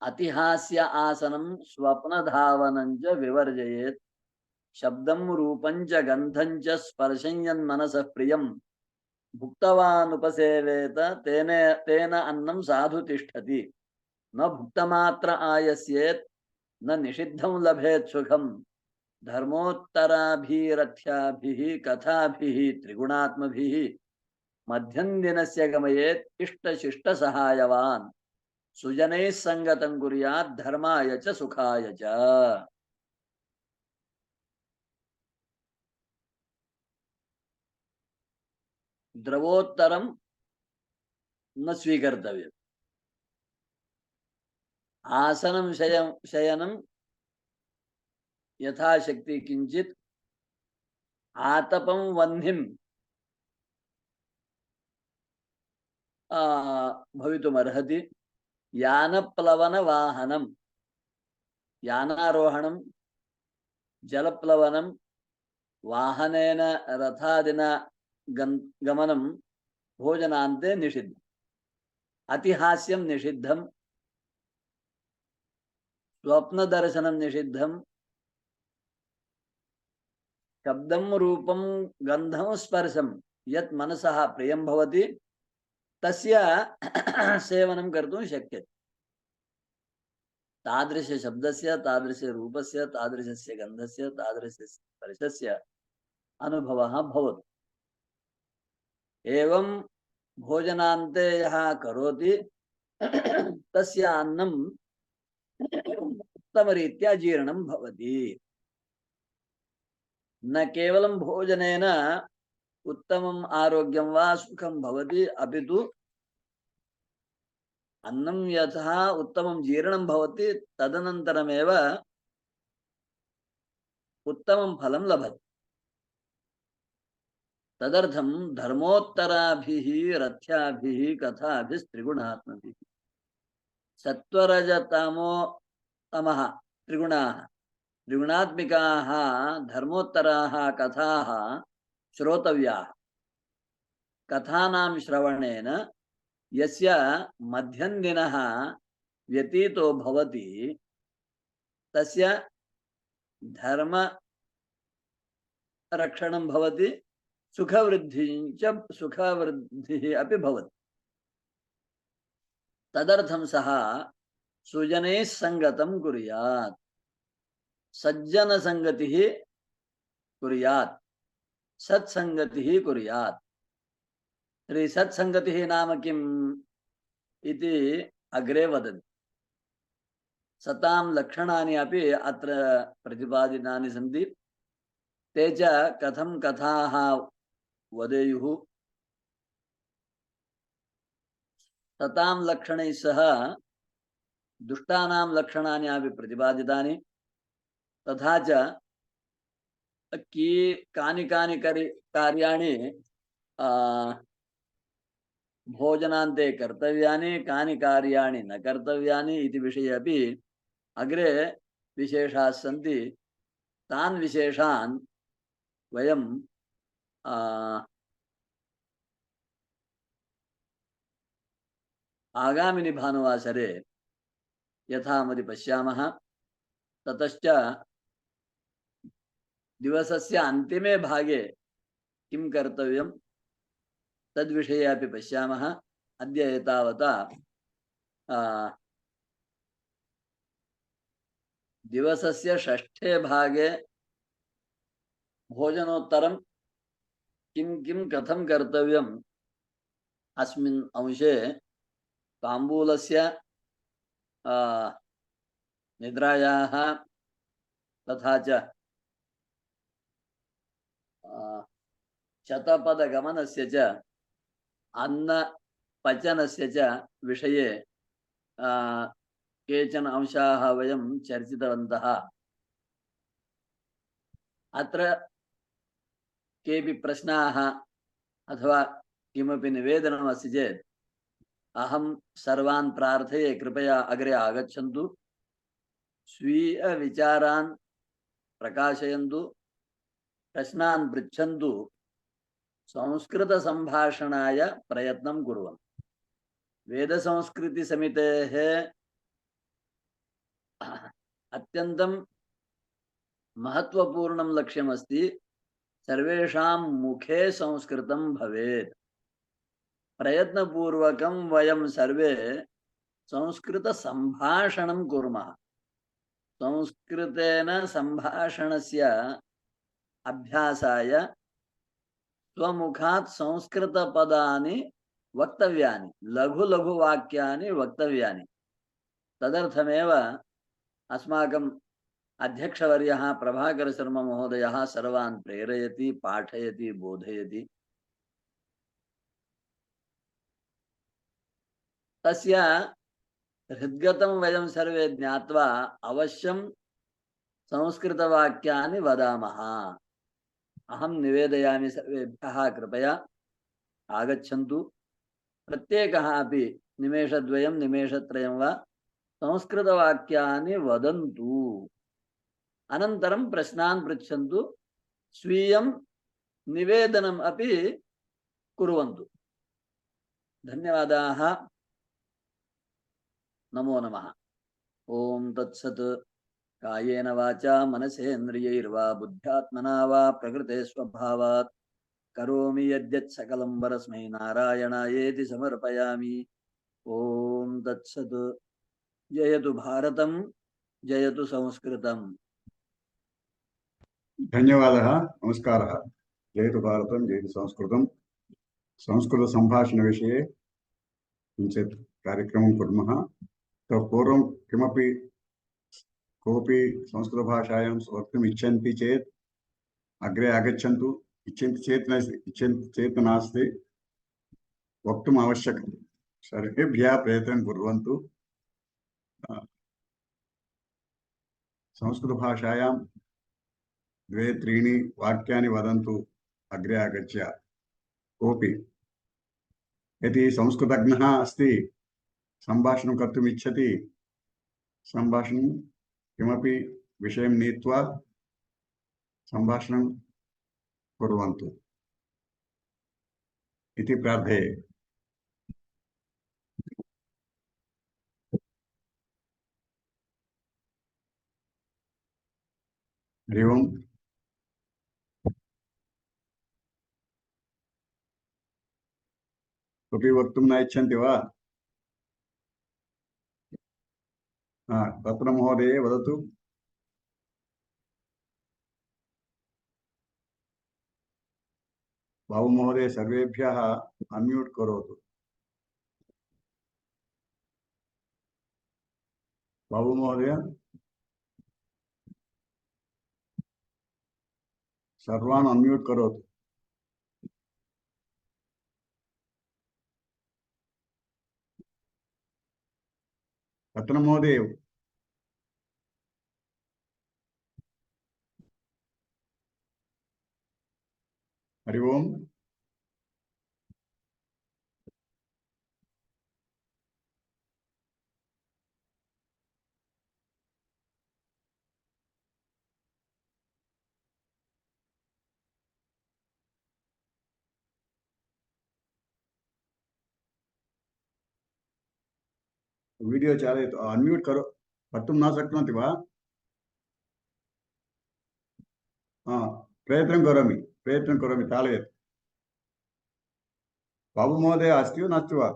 अतिहास्य आसनं स्वप्नधावनं च विवर्जयेत् शब्दं रूपं च गन्धं च स्पर्शं यन्मनसः प्रियं भुक्तवान् उपसेवेत तेन अन्नं साधु तिष्ठति न भुक्तमात्र आयस्येत् न निषिद्धं लभेत् सुखं धर्मोत्तराभिरथ्याभिः कथाभिः त्रिगुणात्मभिः मध्यं दिनस्य गमयेत् इष्टशिष्ट सहायवान् सुजनैः संगतं कुर्यात् धर्माय च सुखाय च द्रवोत्तरं न स्वीकर्तव्यम् आसनं शयनं यथाशक्ति किंचित आतपं वह्निं भवितुमर्हति यानप्लवनवाहनं यानारोहणं जलप्लवनं वाहनेन रथादिना गमनं भोजनान्ते निषिद्धम् अतिहास्यं निषिद्धं स्वप्नदर्शनं निषिद्धं शब्दं रूपं गन्धं स्पर्शं यत् मनसः प्रियं भवति तस्य सेवनं कर्तुं शक्यते तादृश शब्दस्य तादृश रूपस्य तादृशस्य गन्धस्य तादृशस्य स्पर्शस्य अनुभवः भवति एवं भोजनान्ते यः करोति तस्य अन्नम् उत्तमरीत्या जीर्णं भवति न केवलं भोजनेन उत्तमम् आरोग्यं वा सुखं भवति, अपि तु अन्नं यथा उत्तमं जीर्णं भवति तदनन्तरमेव उत्तमं फलं लभते। तदर्थं धर्मोत्तराभिः रथ्याभिः कथाभिस्त्रिगुणात्मभिः सत्वरजतमो तमः त्रिगुणाः त्रिगुणात्मिकाः धर्मोत्तराः कथाः श्रोतव्याः। कथानां श्रवणेन यस्य मध्यन्दिनः व्यतीतो भवति तस्य धर्म रक्षणं भवति, सुखवृद्धिः अपि भवति। तदर्थं सः सुजनैः संगतं कुर्यात्, सज्जन संगतिः कुर्यात्, सत्संगतिः कुर्यात्। तर्हि सत्संगतिः नाम किम् इति अग्रे वदति। सतां लक्षणानि अपि अत्र प्रतिपादितानि सन्ति। ते च कथं कथाः वदेयुः। सतां लक्षणैः सह दुष्टानां लक्षणानि अपि प्रतिपादितानि। तथा च कानि कार्याणि भोजनान्ते कर्तव्यानि, कानि कार्याणि न कर्तव्यानि इति विषये अपि अग्रे विशेषाः सन्ति। तान् विशेषान् वयं आगामिनि भानुवासरे यथामति पश्यामः। ततश्च दिवसस्य अन्तिमे भागे किं कर्तव्यं तद्विषये अपि पश्यामः। अद्य एतावता दिवसस्य षष्ठे भागे भोजनोत्तरं किं किं कथं कर्तव्यम् अस्मिन् अंशे ताम्बूलस्य निद्रायाः तथा च शतपदगमनस्य च अन्नपचनस्य च विषये केचन अंशाः वयं चर्चितवन्तः। अत्र केऽपि प्रश्नाः अथवा किमपि निवेदनमस्ति चेत् अहं सर्वान् प्रार्थये कृपया अग्रे आगच्छन्तु, स्वीयविचारान् प्रकाशयन्तु, प्रश्नान् पृच्छन्तु, संस्कृतसम्भाषणाय प्रयत्नं कुर्वन्तु। वेदसंस्कृतिसमितेः अत्यन्तं महत्वपूर्णं लक्ष्यमस्ति, सर्वेषां मुखे संस्कृतं भवेत्। प्रयत्नपूर्वकं वयं सर्वे संस्कृतसम्भाषणं कुर्मः। संस्कृतेन सम्भाषणस्य अभ्यासाय स्वमुखात् संस्कृतपदानि वक्तव्यानि, लघु लघु वाक्यानि वक्तव्यानि। तदर्थमेव अस्माकम् अध्यक्षवर्यः प्रभाकर शर्मा महोदयः सर्वान् प्रेरयति, पाठयति, बोधयति। तस्य हृद्गतं वयं सर्वे ज्ञात्वा अवश्यं संस्कृतवाक्यानि वदामः। अहं निवेदयामि सर्वेभ्यः कृपया आगच्छन्तु। प्रत्येकः अपि निमेषद्वयं निमेषत्रयं वा संस्कृतवाक्यानि वदन्तु। अनन्तरं प्रश्नान् पृच्छन्तु, स्वीयं निवेदनम् अपि कुर्वन्तु। धन्यवादाः। नमो नमः। ओम तत्सत्। कायेन वाचा मनसेन्द्रियैर्वा बुद्ध्यात्मना वा प्रकृते स्वभावात् करोमि यद्यत् सकलं वरस्मै नारायणायेति समर्पयामि। ओम तत्सत्। जयतु भारतं, जयतु संस्कृतम्। धन्यवादः। नमस्कारः। जयतु भारतं, जयतु संस्कृतं। संस्कृतसम्भाषणविषये किञ्चित् कार्यक्रमं कुर्मः। पूर्वं किमपि कोऽपि संस्कृतभाषायां वक्तुम् इच्छन्ति चेत् अग्रे आगच्छन्तु। इच्छन्ति चेत् नास्ति वक्तुम् आवश्यकं। सर्वेभ्यः प्रयत्नं कुर्वन्तु। संस्कृतभाषायां 2-3 वाक्यानि वदन्तु। अग्रे आगत्य कोऽपि यदि संस्कृतज्ञः अस्ति, सम्भाषणं कर्तुम् इच्छति, सम्भाषणं किमपि विषयं नीत्वा सम्भाषणं कुर्वन्तु इति प्रार्थये। हरि ओम्। कोऽपि वक्तुं न इच्छन्ति वा? रत्नमहोदये वदतु। बाबू महोदय सर्वेभ्यः अन्म्यूट् करोतु। बाबू महोदय सर्वान् अन्म्यूट् करोतु। रत्नमहोदय हरि ओम्। वीडियो चालयतु। अन्म्यूट् करो। कर्तुं न शक्नोति वा? प्रयत्नं करोमि ताडयतु। बाबू महोदय अस्ति वा नास्ति वा?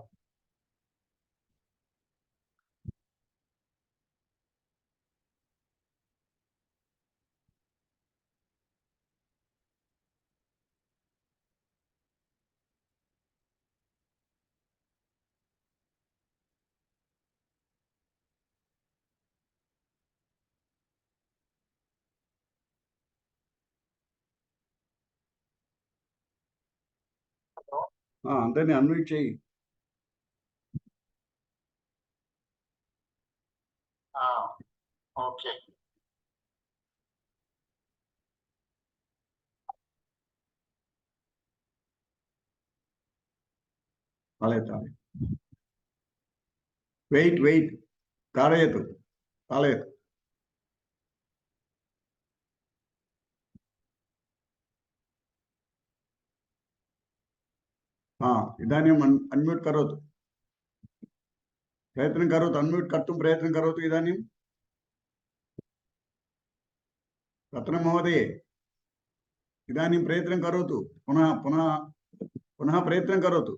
అందరినీ అన్మ్యూట్ చేయి. ఓకే. వెయిట్ తాడయతు. इदानीम् अन्म्यूट् करोतु। प्रयत्नं करोतु। अन्म्यूट् कर्तुं प्रयत्नं करोतु इदानीं। रत्नमहोदय इदानीं प्रयत्नं करोतु। पुनः प्रयत्नं करोतु।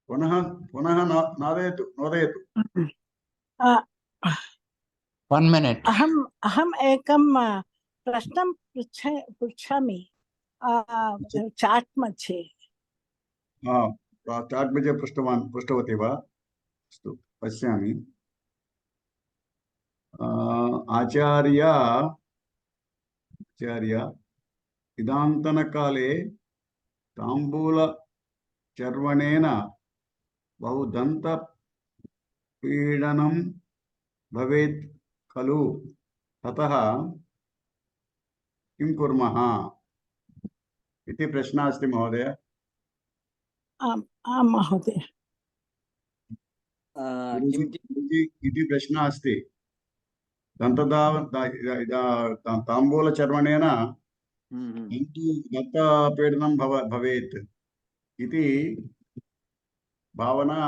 पुनः नोदयतु। 1 minute. अहम् एकं प्रश्नं पृच्छामि चाट् मध्ये। चाट् मध्ये पृष्टवती वा? अस्तु पश्यामि। आचार्य इदान्तनकाले ताम्बूलचर्वणेन बहुदन्तपीडनं भवेत् खलु, ततः किं कुर्मः इति प्रश्नः अस्ति महोदय। आम् महोदय। इति प्रश्नः अस्ति। ताम्बूलचर्वणेन दन्तपीडनं भवेत् इति भावना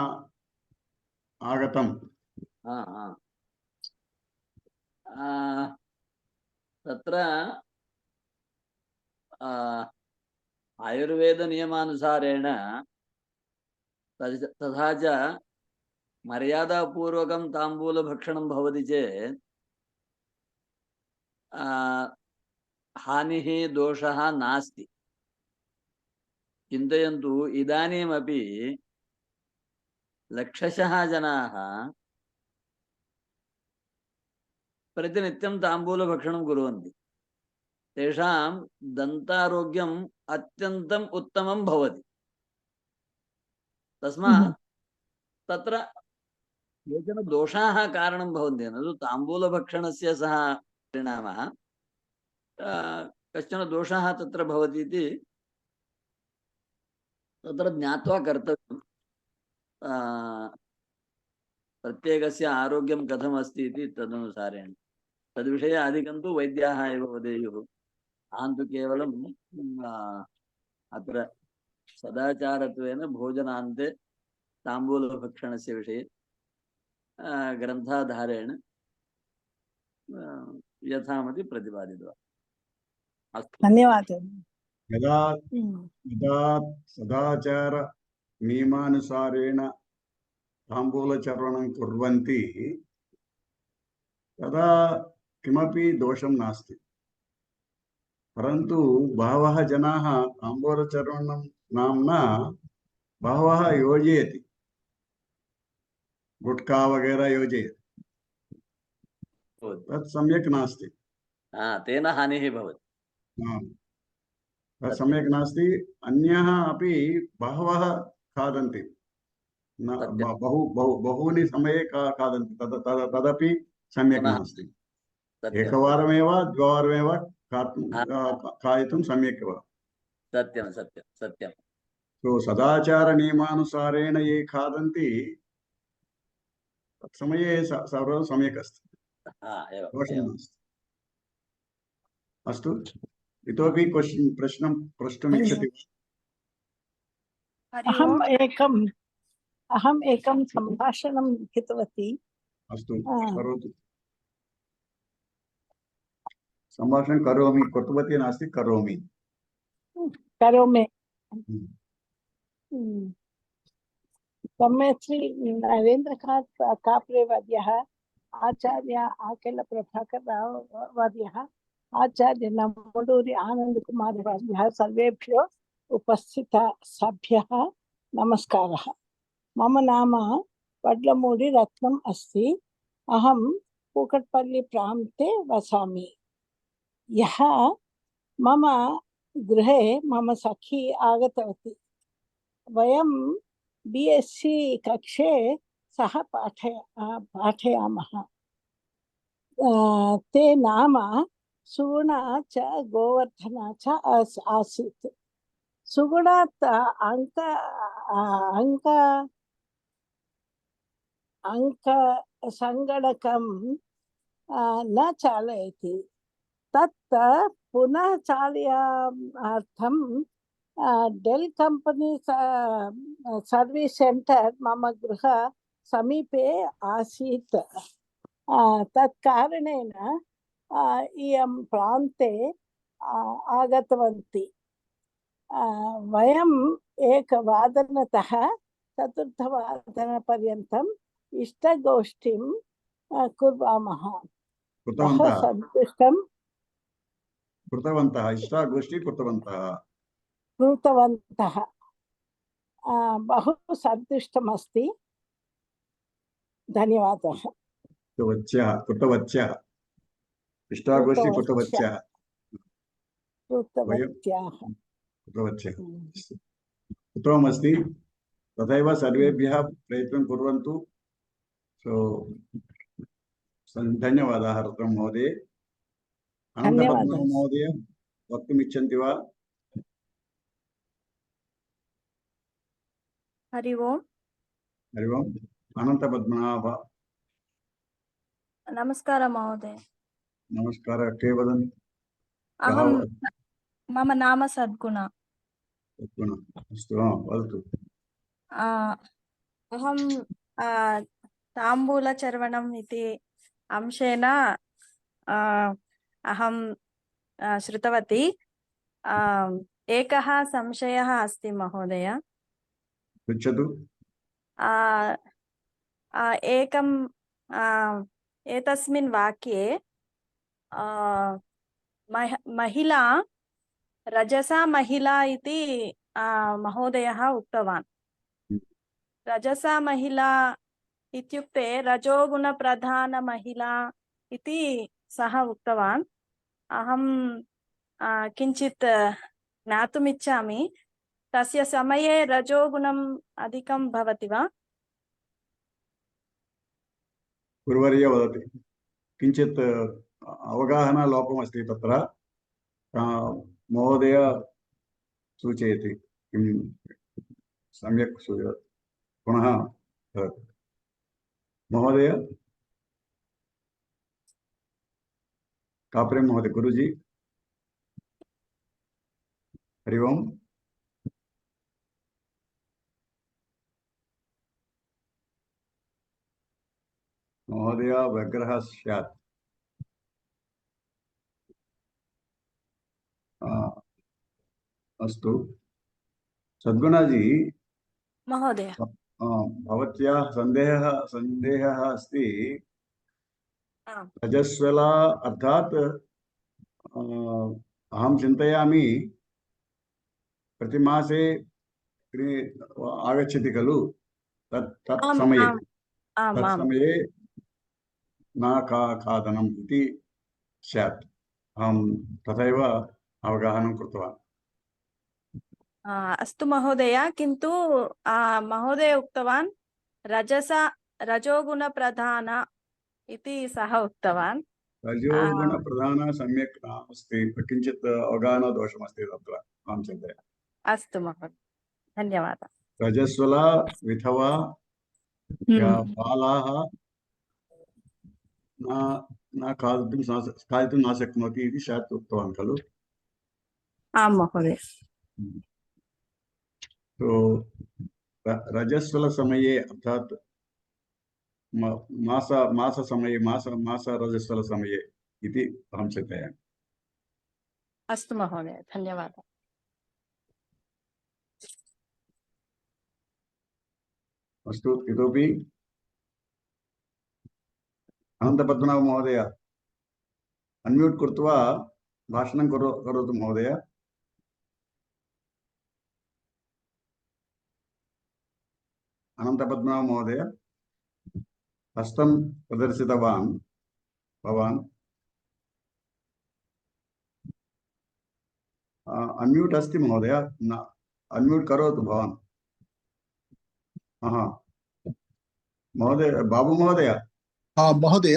आगतम्। तत्र आयुर्वेद नियमानुसारेण तथा च मर्यादापूर्वकं ताम्बूलभक्षणं भवति चेत् हानिः दोषः नास्ति। चिन्तयन्तु, इदानीमपि लक्षशः जनाः प्रतिनित्यं ताम्बूलभक्षणं कुर्वन्ति तेषां दन्तारोग्यम् अत्यन्तम् उत्तमं भवति। तस्मात् तत्र केचन दोषाः कारणं भवन्ति, न तु ताम्बूलभक्षणस्य सः परिणामः, कश्चन दोषः तत्र भवति इति तत्र ज्ञात्वा कर्तव्यं। प्रत्येकस्य आरोग्यं कथम् अस्ति इति तदनुसारेण तद्विषये अधिकं तु वैद्याः एव वदेयुः। अहं तु केवलं अत्र सदाचारत्वेन भोजनान्ते ताम्बूलभक्षणस्य विषये ग्रन्थाधारेण यथामति प्रतिपादितवान्। अस्तु, धन्यवादः। यदा यदा सदाचार नियमानुसारेण ताम्बूलचर्वणं कुर्वन्ति तदा किमपि दोषं नास्ति। परन्तु बहवः जनाः ताम्बूलचर्वणं नाम्ना बहवः योजयति, गुट्का वगैरह योजयति, तत् सम्यक् नास्ति। तेन हानिः भवति। तत् सम्यक् नास्ति। अन्यः अपि बहवः खादन्ति, बहूनि समये खादन्ति, तदपि सम्यक् नास्ति। एकवारमेव द्विवारमेव खादितुं सम्यक् एव। सत्यं सत्यं सत्यं। तो सदाचार नियमानुसारेण ये खादन्ति तत्समये सर्वं सम्यक् अस्ति, दोषः नास्ति। अस्तु, इतोपि प्रश्नं प्रष्टुम् इच्छति वा? अहम् एकं सम्भाषणं लिखितवती। अस्तु, करोतु। सम्भाषणं करोमि, कृतवती नास्ति, करोमि। करोमि। श्री नरेंद्र काप्रे वर्यः, आचार्य आकेल प्रभाकर राव वर्यः, आचार्य नम्मडूरि आनंद कुमार वर्यः, सर्वेभ्यो उपस्थित सभ्यः नमस्कारः। मम नाम वड्लमूडि रत्नम् अस्ति। अहं कूकटपल्ली प्रान्ते वसामि। यः मम गृहे मम सखी आगतवती। वयं बीएससी कक्षे सह पाठयामः। ते नाम सुगुणा च गोवर्धना च आसीत्। सुगुणात् अंक संगणकं न चालयति। तत् पुनः चालयार्थं डेल कंपनी सर्विस सेंटर मम गृह समीपे आसीत्। तत् कारणेन इयं प्रान्ते आगतवन्ति। वयम् एकवादनतः चतुर्थवादनपर्यन्तम् इष्टगोष्ठीं कुर्वामः। बहु सन्तुष्टं कृतवन्तः, इष्टागोष्ठी कृतवन्तः। बहु सन्तुष्टमस्ति। धन्यवादः। कृतवत्यः, इष्टागोष्ठी कृतवत्यः। उत्तममस्ति। तथैव सर्वेभ्यः प्रयत्नं कुर्वन्तु। सो धन्यवादाः रत्नं महोदय। अनन्तपद्मनाभ महोदय वक्तुम् इच्छन्ति वा? हरि ओम्। हरि ओम्। अनन्तपद्मनाभ। नमस्कारः महोदय। नमस्कारः। के वदन्? मम नाम सद्गुणा। अस्तु, वदतु। अहं ताम्बूलचर्वणम् इति अंशेन अहं श्रुतवती। एकः संशयः अस्ति महोदय। पृच्छतु। एकं एतस्मिन् वाक्ये महिला रजसा महिला इति महोदयः उक्तवान्। रजसा महिला इत्युक्ते रजोगुणप्रधान महिला इति सः उक्तवान्। अहं किञ्चित् ज्ञातुमिच्छामि, तस्य समये रजोगुणम् अधिकं भवति वा? गुरुवर्य वदति किञ्चित् अवगाहनलोपमस्ति तत्र। महोदय सूचयति किं सम्यक् पुनः महोदय काप्रे महोदय गुरुजी हरि ओम्। महोदय व्यग्रः स्यात्। अस्तु सद्गुणाजी महोदय, भवत्याः सन्देहः अस्ति। आम्। रजस्वला अर्थात् अहं चिन्तयामि प्रतिमासे आगच्छति खलु तत् समये तत्समये न खादनम् इति स्यात्। अहं तथैव अवगाहनं कृतवान्। अस्तु महोदय, किन्तु महोदय उक्तवान् रजोगुणप्रधान इति सः उक्तवान्। रजोगुणप्रधान सम्यक् अस्ति, किञ्चित् अवगाहनदोषमस्ति तत्र अहं चिन्तयामि। अस्तु महोदय, धन्यवादः। रजस्वला विधवा या बालाः न खादितुं न शक्नोति इति स्यात् उक्तवान् खलु? आम् महोदय। तो रजस्वल समये अर्थात मास समये मास रजस्वल समये इति अहं चिन्तयामि। अस्तु महोदय, धन्यवादः। अस्तु, इतोपि अनन्तपद्मनाभ महोदय अन्म्यूट् कृत्वा भाषणं करोतु महोदय। अनन्तपद्मनाभ महोदय हस्तं प्रदर्शितवान् भवान्। अन्म्यूट् अस्ति महोदय, अन्म्यूट् करोतु भवान्। महोदय, बाबू महोदय। महोदय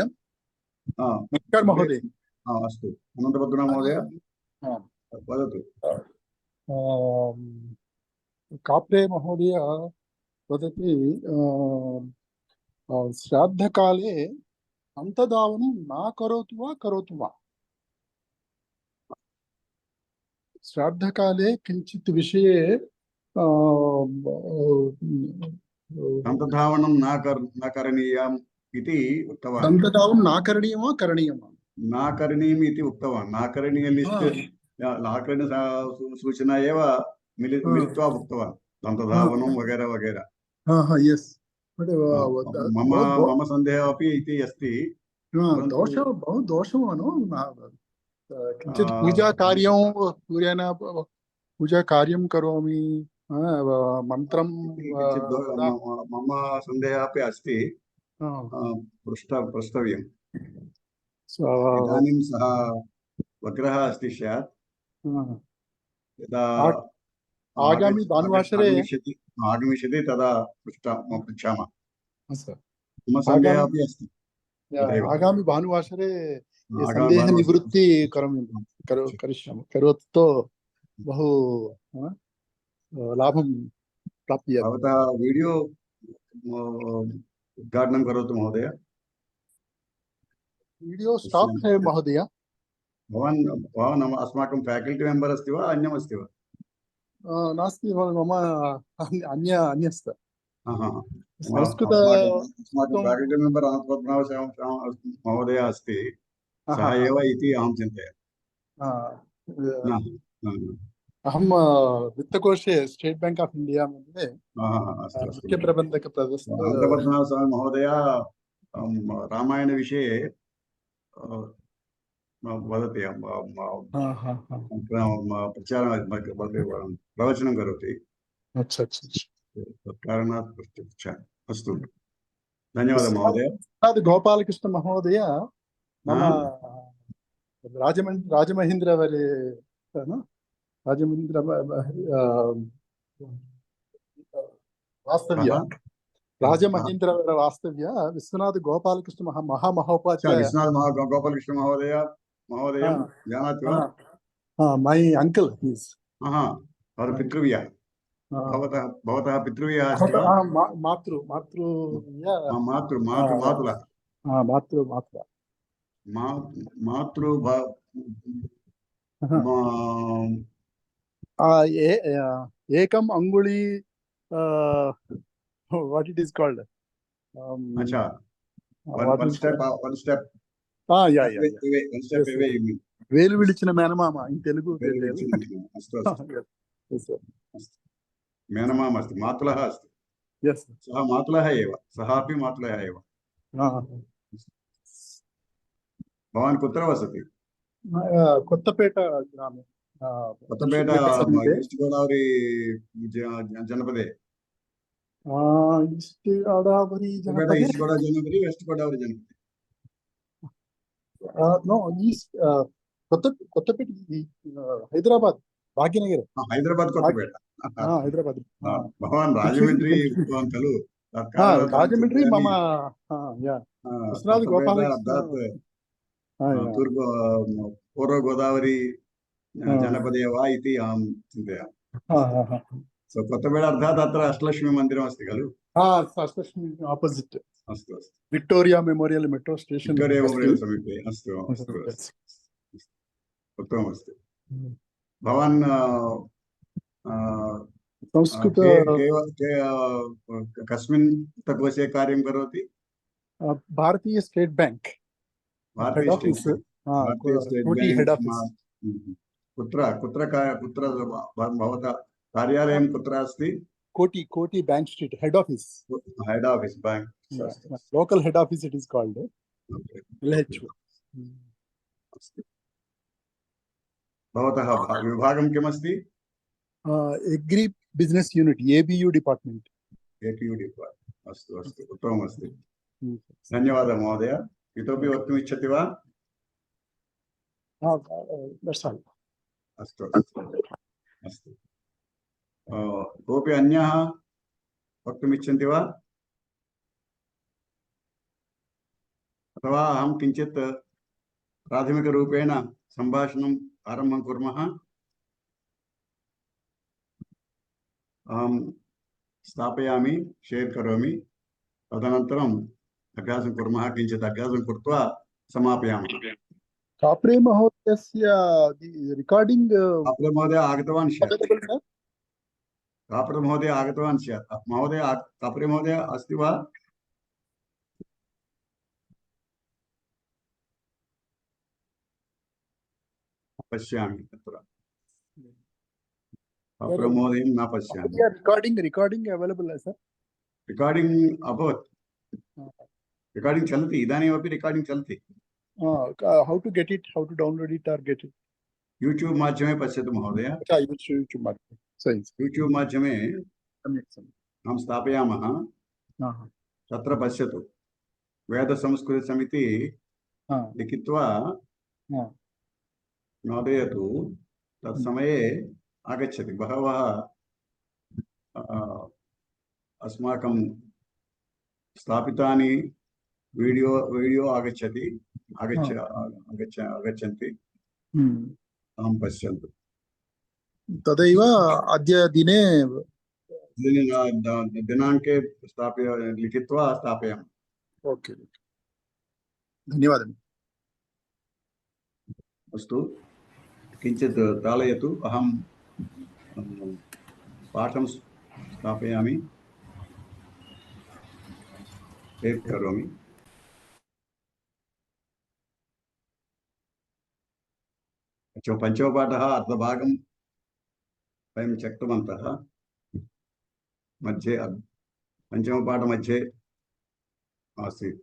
नमस्कार महोदय। अस्तु, अनन्तपद्मनाभ महोदय वदतु। काप्रे महोदय वदति श्राद्धकाले अन्तधावनं न करोतु वा? श्राद्धकाले किञ्चित् विषये अन्तधावनं न करणीयम् इति उक्तवान्। अन्तधावनं न करणीयं वा करणीयं वा? न करणीयम् इति उक्तवान्। न करणीय लिस्ट् नाकरण सूचना एव मिलित्वा उक्तवान्, अन्तधावनं वगैरह वगैरह। यस्, मम सन्देहः अपि इति अस्ति। बहु दोषवान् किञ्चित् पूजाकार्यं करोमि, मन्त्रं मम सन्देहः अपि अस्ति, पृष्टव्यम्। इदानीं सः वक्रः अस्ति स्यात्। यदा आगामि भानुवासरे आगमिष्यति तदा पृच्छामः। मम सन्देहः अपि अस्ति। आगामि भानुवासरे सन्देह निवृत्ति करिष्यामि। करोतु तो बहु लाभं प्राप्यते। भवतः वीडियो उद्घाटनं करोतु महोदय। वीडियो स्टाप् है महोदय। भवान् अस्माकं फ्याकल्टी मेम्बर् अस्ति वा अन्यम् अस्ति वा? नास्ति, मम अन्यस्त संस्कृत अस्माकं फ्याकल्टी मेम्बर् अनन्तपद्मनाभ महोदय अस्ति, सः एव इति अहं चिन्तयामि। अहं वित्तकोशे स्टेट् बैंक ऑफ इंडिया मध्ये मुख्यप्रबन्धक अनन्तपद्मनाभ स्वामी महोदय रामायणविषये वदति, प्रवचनं करोति। तत्कारणात् पृच्छामि। अस्तु, धन्यवादः महोदय। गोपालकृष्ण महोदय मम राजमहेन्द्रवरे राजमहेन्द्र वास्तव्य राजमहेन्द्रवर वास्तव्य विश्वनाथ गोपालकृष्ण महामहोपाध्याय विश्वनाथ गोपालकृष्ण महोदय जानाति वा? मै अंकल पितृव्यः भवतः पितृव्यः अस्ति वा? मातृ मातुलः मातृ एकम अंगुली what it is called अच्छा one step yeah one step away you mean వేలు విడిచిన మేనమామ in Telugu अस्तु మేనమామ अस्ति मातुलः अस्ति yes सः मातुलः एव सः अपि मातुलः एव भवान् कुत्र वसति? కొత్తపేట గ్రామే కొత్తపేట ఈస్ట్ గోదావరి जनपदे ఈస్ట్ గోదావరి జనపదే ఈస్ట్ గోదావరి जनपदे వెస్ట్ గోదావరి जनपदे no ఈస్ట్ కొత్తపేట హైదరాబాద్ భాగ్యనగర్ హైదరాబాద్ కొత్తపేట హైదరాబాద్ భవాన్ రాజమండ్రి ఉద్భవం ఖలు రాజమండ్రి మమ విశ్వనాథ గోపాలకృష్ణ तूर्पु पूर्व गोदावरी जनपदे वा इति अहं चिन्तयामि सो कोत्तपेट अर्थात् अत्र अष्टलक्ष्मी मन्दिरम् अस्ति खलु? अष्टलक्ष्मी आपोजिट् अस्तु Victoria memorial metro station Victoria memorial समीपे अस्तु उत्तममस्ति भवान् संस्कृत कस्मिन् वित्तकोशे कार्यं करोति? भारतीय state bank head office head office कुत्र भवतः कार्यालयं कुत्र अस्ति? कोटी bank street head office bank local head office it is called LHO भवतः विभागं किमस्ति? Agri business unit ABU department अस्तु उत्तममस्ति धन्यवादः महोदय इतोपि वक्तुम् इच्छति वा? अस्तु कोऽपि अन्यः वक्तुम् इच्छन्ति वा? अथवा अहं किञ्चित् प्राथमिकरूपेण सम्भाषणम् आरम्भं कुर्मः। अहं स्थापयामि शेर् करोमि तदनन्तरम् अभ्यासं कुर्मः किञ्चित् अभ्यासं कृत्वा समापयामः। काप्रे महोदयस्य रिकार्डिंग काप्रे महोदय आगतवान् स्यात् महोदय काप्रे महोदय अस्ति वा? पश्यामि तत्र काप्रे महोदयं न पश्यामि। रिकार्डिंग अवेलेबल है सर? रिकार्डिंग अभवत् रिकार्डिंग चलति इदानीमपि रिकार्डिंग चलति। How to get it how to download it और गेट इट? यूट्यूब माध्यमे पश्यतु महोदय। अच्छा यूट्यूब माध्यमे सही यूट्यूब माध्यमे अहं स्थापयामः तत्र पश्यतु वेदसंस्कृतसमिति लिखित्वा नोदयतु तत्समये आगच्छति बहवः अस्माकं स्थापितानि वीडियो आगच्छन्ति अहं पश्यन्तु। तदैव अद्य दिने दिनाङ्के लिखित्वा स्थापयामि। ओके धन्यवादः। अस्तु किञ्चित् तालयतु अहं पाठं स्थापयामि शेर् करोमि। पञ्चमपाठः अर्धभागं वयं त्यक्तवन्तः मध्ये पञ्चमपाठमध्ये आसीत्।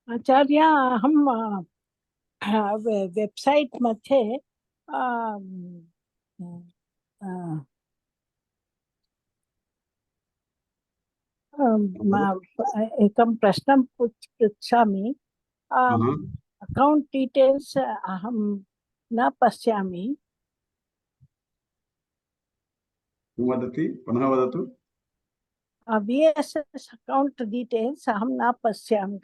आचार्य अहं वेबसैट् मध्ये एकं प्रश्नं पृच्छामि। अकौण्ट् डीटेल्स् अहं न पश्यामि। वदति पुनः वदतु। VSS अकौण्ट् डीटेल्स् अहं न पश्यामि।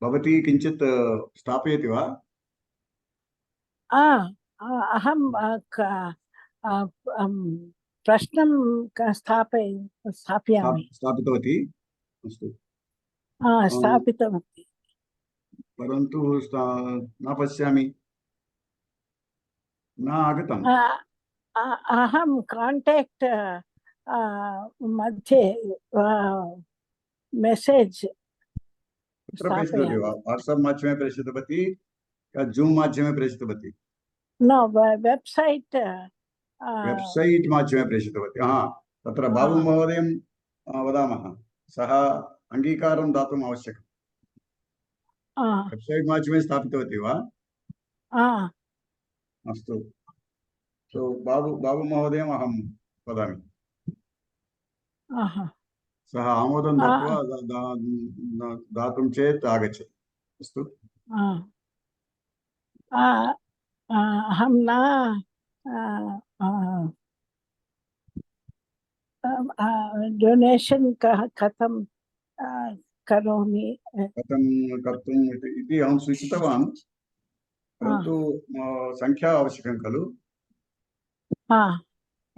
भवती किञ्चित् स्थापयति वा? अहं प्रश्नं स्थापयामि। स्थापितवती? अस्तु। स्थापितवती, परन्तु न पश्यामि, न आगतम्। अहं काण्टाक्ट् मध्ये मेसेज् प्रेषितवती वा? वाट्साप् माध्यमे प्रेषितवती या जूम् माध्यमे प्रेषितवती? न वेब्सैट् वेब्सैट् माध्यमे प्रेषितवती। तत्र बाबु महोदयं वदामः, सः अङ्गीकारं दातुम् आवश्यकम्। वेब्सैट् माध्यमे स्थापितवती वा? अस्तु, सो बाबु महोदयम् अहं वदामि। सः आमोदं दत्वा दातुं चेत् आगच्छति। अस्तु। अहं न डोनेशन् कथं करोमि, कथं कर्तुम् इति अहं सूचितवान्, परन्तु संख्या आवश्यकं खलु?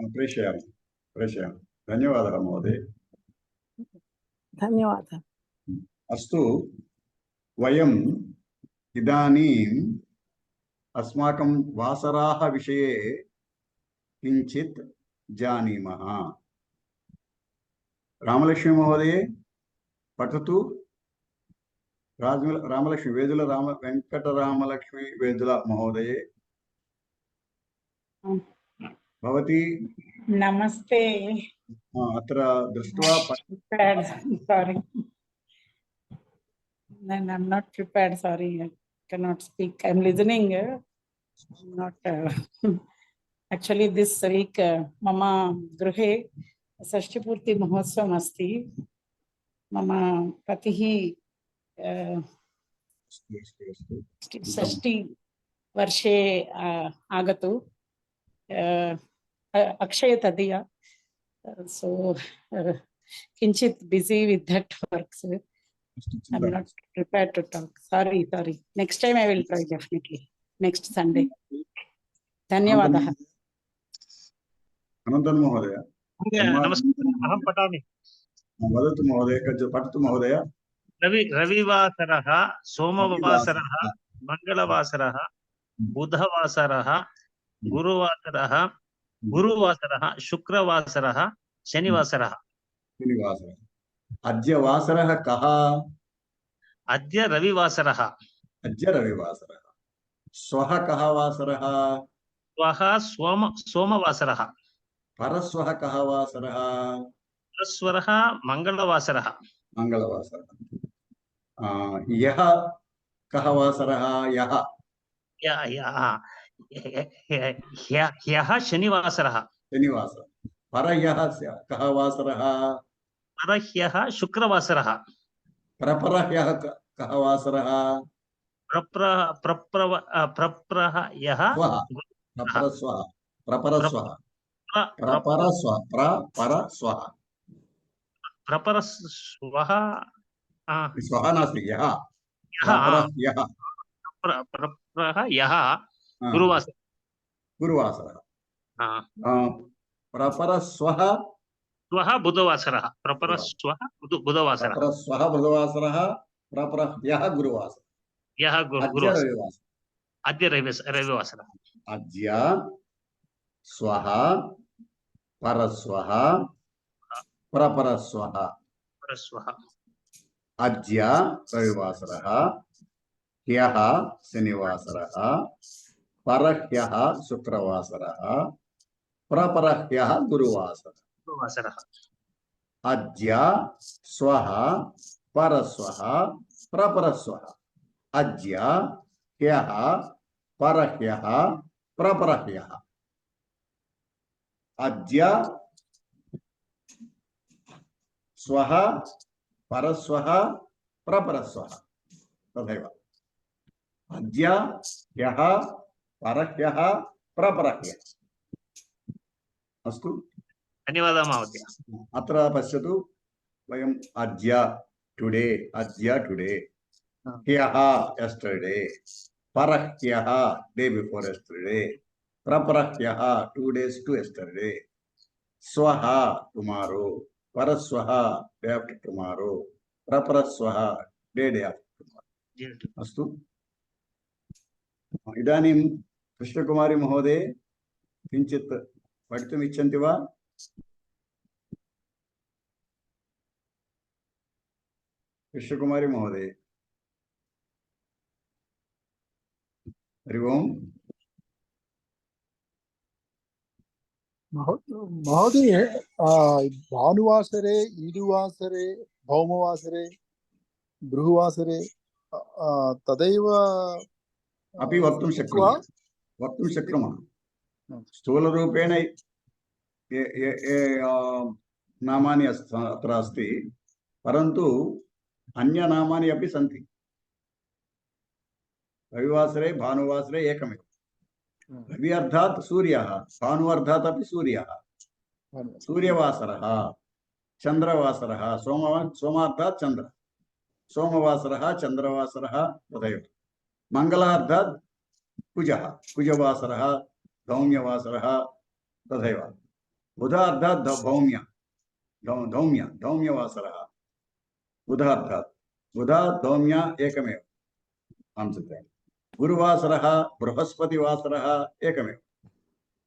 प्रेषयामि। धन्यवादः महोदय। धन्यवादः। अस्तु, वयम् इदानीम् अस्माकं वासराः विषये किञ्चित् जानीमः। रामलक्ष्मी महोदये पठतु। रामलक्ष्मी वेदुल वेङ्कटरामलक्ष्मी वेदुल महोदये भवती। नमस्ते। अत्र दृष्ट्वा sorry, I'm not prepared, sorry, I cannot speak. I'm listening, not actually this week mama गृहे षष्ठीपूर्ति महोत्सवम् अस्ति। मम पतिः षष्ठी वर्षे आगतु अक्षय तदीया, so किंचित busy with that work, sir. I'm not prepared to talk. Sorry. Next time I will try, definitely. Next Sunday. धन्यवादः। अनन्तरं महोदय। नमस्कारः, अहं पठामि। वदतु महोदय, पठतु महोदय। रविवासरः, सोमवासरः, मंगलवासरः, बुधवासरः, गुरुवासरः, शुक्रवासरः, शनिवासरः। अद्य वासरः कः? अद्य रविवासरः। श्वः कः वासरः? श्वः सोमवासरः। परश्वः कः वासरः? परश्वः मंगलवासरः। यः कः वासरः? ह्यः शनिवासरः। परह्यः कः वासरः? परह्यः शुक्रवासरः। प्रपरह्यः कः वासरः? प्रप्रह्यः स्वः नास्ति, यः। गुरुवासरः। प्रपरस्वः बुधवासरः। प्रपरस्वः बुधवासरः। प्रपरह्यः गुरुवासरः। अद्य रविवासरः। अद्य स्वः परस्वः प्रपरस्वः। अद्य रविवासरः, ह्यः शनिवासरः, परह्यः शुक्रवासरः, प्रपरह्यः गुरुवासरः। अद्य स्वः परस्वः प्रपरस्वः अद्य ह्यः परह्यः प्रपरह्यः अद्य स्वः परस्वः प्रपरस्वः तथैव अद्य ह्यः परह्यः प्रपरह्यः अस्तु धन्यवादः महोदय। अत्र पश्यतु वयम् अद्य टुडे ह्यः yesterday परह्यः डे बिफोर yesterday प्रपरह्यः 2 days to yesterday स्वः tomorrow परस्वः डे आफ्टर टुमारो प्रपरस्वः डे आफ्टर टुमारो अस्तु इदानीं कृष्णकुमारी महोदय किञ्चित् पठितुम् इच्छन्ति वा? कृष्णकुमारी महोदय हरि ओम्। महोदय भानुवासरे ईदुवासरे भौमवासरे भृगुवासरे तदैव अपि वक्तुं शक्नुमः स्थूलरूपेण नामानि अत्र अस्ति परन्तु अन्यनामानि अपि सन्ति। रविवासरे भानुवासरे एकमेव रवि अर्थात् सूर्यः भानु अर्थात् अपि सूर्यः सूर्यवासरः चन्द्रवासरः सोमार्थात् चन्द्र सोमवासरः चन्द्रवासरः तथैव मङ्गलार्थात् कुजः कुजवासरः धौम्यवासरः तथैव बुधार्थात् धौम्यवासरः बुधार्थात् बुधा धौम्य एकमेव अंशत्रयम् गुरुवासरः बृहस्पतिवासरः एकमेव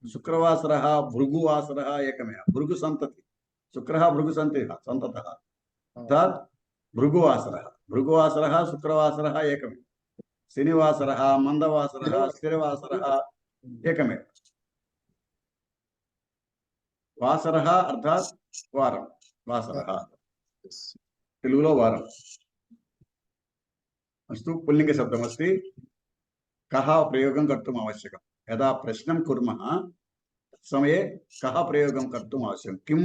शुक्रवासरः भृगुवासरः एकमेव भृगुसन्तति शुक्रः भृगुसन्ततः अर्थात् भृगुवासरः शुक्रवासरः एकमेव शनिवासरः मन्दवासरः स्थिरवासरः एकमेव वासरः अर्थात् वारं वासरः तेलुगुलो वारम् अस्तु पुल्लिङ्गशब्दमस्ति कः प्रयोगं कर्तुम् आवश्यकं यदा प्रश्नं कुर्मः समये कः प्रयोगं कर्तुम् आवश्यकं किं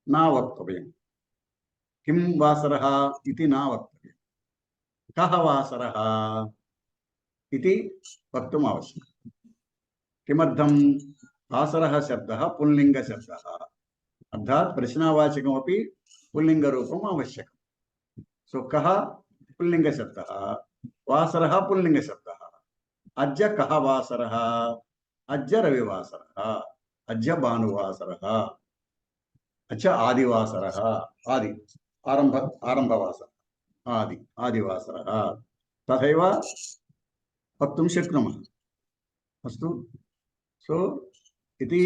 न वक्तव्यं किं वासरः इति न वक्तव्यं कः वासरः इति वक्तुम् आवश्यकं किमर्थं वासरः शब्दः पुल्लिङ्गशब्दः अर्थात् प्रश्नवाचकमपि पुल्लिङ्गरूपम् आवश्यकं सो कः पुल्लिङ्गशब्दः वासरः पुल्लिङ्गशब्दः अद्य कः वासरः अद्य रविवासरः अद्य भानुवासरः अद्य आदिवासरः आदि आरम्भवासरः आदिवासरः तथैव वक्तुं शक्नुमः अस्तु सो इति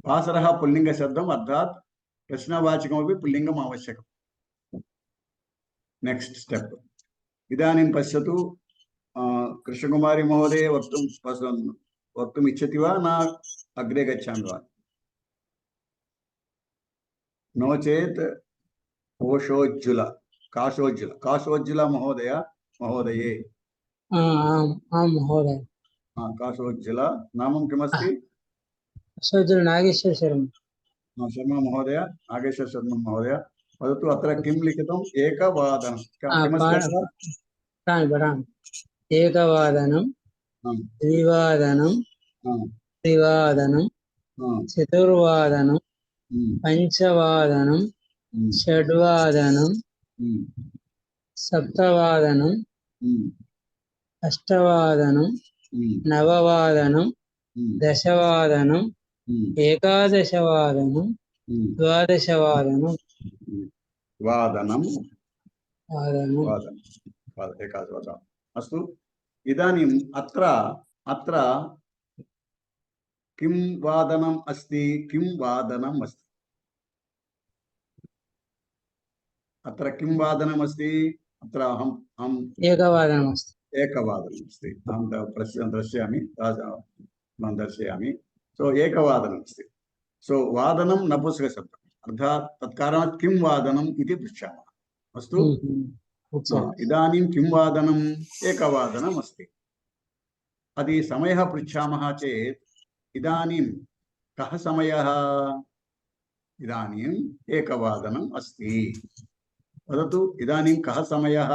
वासरः पुल्लिङ्गशब्दम् अर्थात् प्रश्नवाचकमपि पुल्लिङ्गम् आवश्यकम् नेक्स्ट स्टेप इदानीं पश्यतु कृष्णकुमारी महोदय वक्तुम् इच्छति वा न अग्रे गच्छामि वा नो चेत् काशोज्जुल महोदये आम् महोदय काशोज्जुल नामं किमस्ति नागेश्वर शर्मा महोदय नागेश्वर शर्मा महोदय वदतु अत्र किं लिखितम् एकवादनं एकवादनं द्विवादनं त्रिवादनं चतुर्वादनं पञ्चवादनं षड्वादनं सप्तवादनं अष्टवादनं नववादनं दशवादनं एकादशवादनं द्वादशवादनं एकादशवादनम् अस्तु इदानीम् अत्र किं वादनम् अस्ति अत्र किं वादनम् अस्ति अत्र अहम् एकवादनमस्ति अहं दर्शयामि दर्शयामि सो एकवादनम् अस्ति सो वादनं नपुंसकशब्दम् अर्थात् तत्कारणात् किं वादनम् इति पृच्छामः अस्तु इदानीं किं वादनम्? एकवादनम् अस्ति। यदि समयः पृच्छामः चेत् इदानीं कः समयः? इदानीम् एकवादनम् अस्ति। वदतु, इदानीं कः समयः?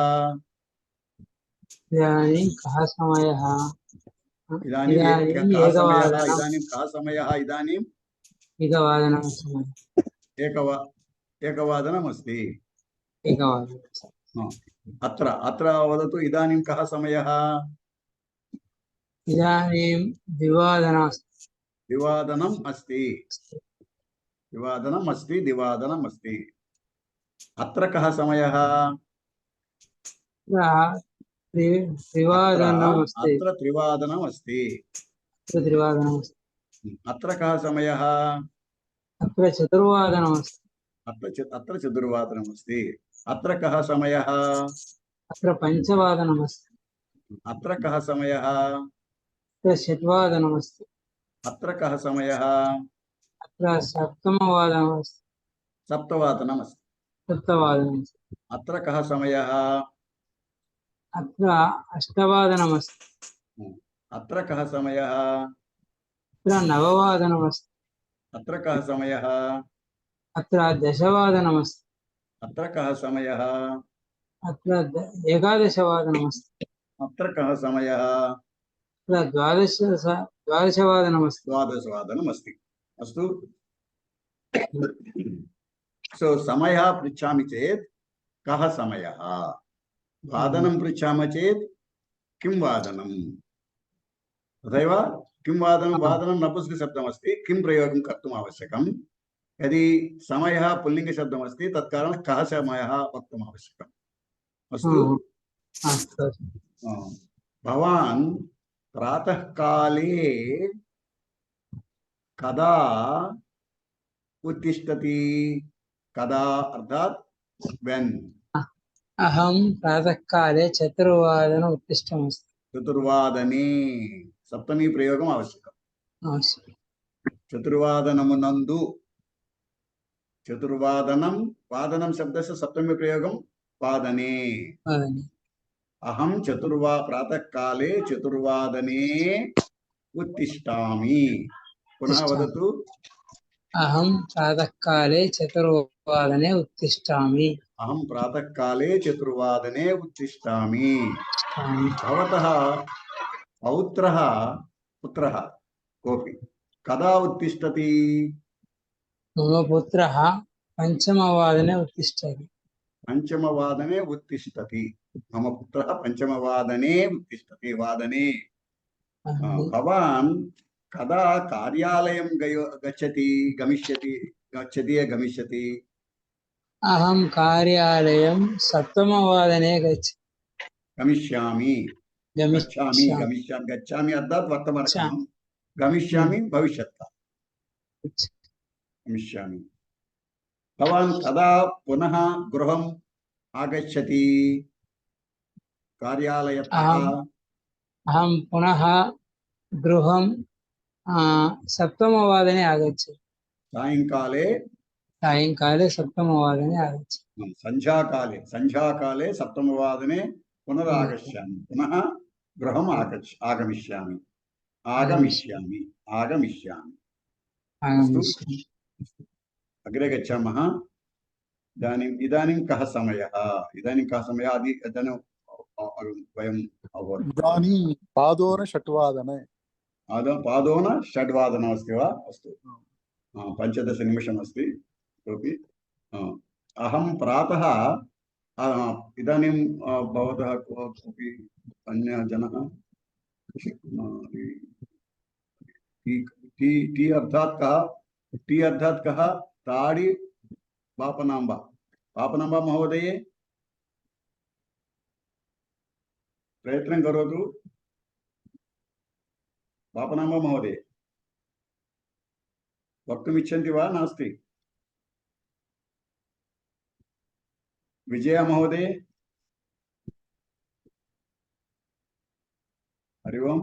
इदानीं कः समयः? इदानीं कः समयः? इदानीं कः समयः? इदानीम् एकवादनं समयः। एकवादनम् अस्ति। एकवादनम्। अत्र वदतु, इदानीं कः समयः? इदानीं द्विवादनम् अस्ति। द्विवादनम् अस्ति। द्विवादनम् अस्ति। द्विवादनम् अस्ति। अत्र कः समयः? त्रिवादनम् अस्ति। अत्र त्रिवादनम् अस्ति। त्रिवादनम् अस्ति। अत्र कः समयः? अत्र चतुर्वादनम् अस्ति। अत्र चतुर्वादनम् अस्ति। अत्र कः समयः? अत्र पञ्चवादनम् अस्ति। अत्र कः समयः? अत्र षड्वादनम् अस्ति। अत्र कः समयः? अत्र सप्तमवादनम् अस्ति। सप्तवादनम् अस्ति। सप्तवादनम् अस्ति। अत्र कः समयः? अत्र अष्टवादनम् अस्ति। अत्र कः समयः? अत्र नववादनम् अस्ति। अत्र कः समयः? अत्र दशवादनम् अस्ति। अत्र कः समयः? अत्र एकादशवादनम् अस्ति। अत्र कः समयः? अत्र द्वादशवादनम् अस्ति। द्वादशवादनम् अस्ति। अस्तु। सो समयः पृच्छामि चेत् कः समयः? वादनं पृच्छामः चेत् किं वादनम्? तथैव किं वादनं? वादनं नपुंसकशब्दमस्ति। किं प्रयोगं कर्तुम् आवश्यकम्? यदि समयः पुल्लिङ्गशब्दमस्ति तत्कारणेन कः समयः वक्तुम् आवश्यकम्। अस्तु। भवान् प्रातःकाले कदा उत्तिष्ठति? कदा अर्थात् when? अहं प्रातःकाले चतुर्वादने उत्तिष्ठमस्ति। चतुर्वादने सप्तमी प्रयोगम् आवश्यकम्। चतुर्वादनमुनन्दु। चतुर्वादनं वादनं शब्दस्य सप्तमी प्रयोगं वादने। अहं प्रातःकाले चतुर्वादने उत्तिष्ठामि। पुनः वदतु। अहं प्रातःकाले चतुर्वादने उत्तिष्ठामि। अहं प्रातःकाले चतुर्वादने उत्तिष्ठामि। भवतः पौत्रः पुत्रः कोऽपि कदा उत्तिष्ठति? मम पुत्रः पञ्चमवादने उत्तिष्ठति। पञ्चमवादने उत्तिष्ठति। मम पुत्रः पञ्चमवादने उत्तिष्ठति। वादने। भवान् कदा कार्यालयं गमिष्यति? अहं कार्यालयं सप्तमवादने गमिष्यामि। गच्छामि अर्थात् वर्तमानकालं। गमिष्यामि भविष्यत्काल। गमिष्यामि। भवान् कदा पुनः गृहम् आगच्छति? कार्यालयतः अहं पुनः गृहं सप्तमवादने आगच्छामि। सायङ्काले सप्तमवादने आगच्छामि। सन्ध्याकाले सप्तमवादने पुनरागच्छामि। पुनः गृहम् आगमिष्यामि। अग्रे गच्छामः। इदानीं कः समयः? वयम् अभवत्। इदानीं पादोनषड्वादने। पादोनषड्वादनम् अस्ति वा? अस्तु। 15 निमिषम् अस्ति इतोपि। अहं प्रातः इदानीं भवतः कोऽपि अन्यः जनः टी अर्थात् कः? टी अर्थात् कः? ताडि पापनाम्बा। पापनाम्बा महोदये प्रयत्नं करोतु। पापनाम्बा महोदय वक्तुमिच्छन्ति वा? नास्ति। विजया महोदय। हरि ओम्।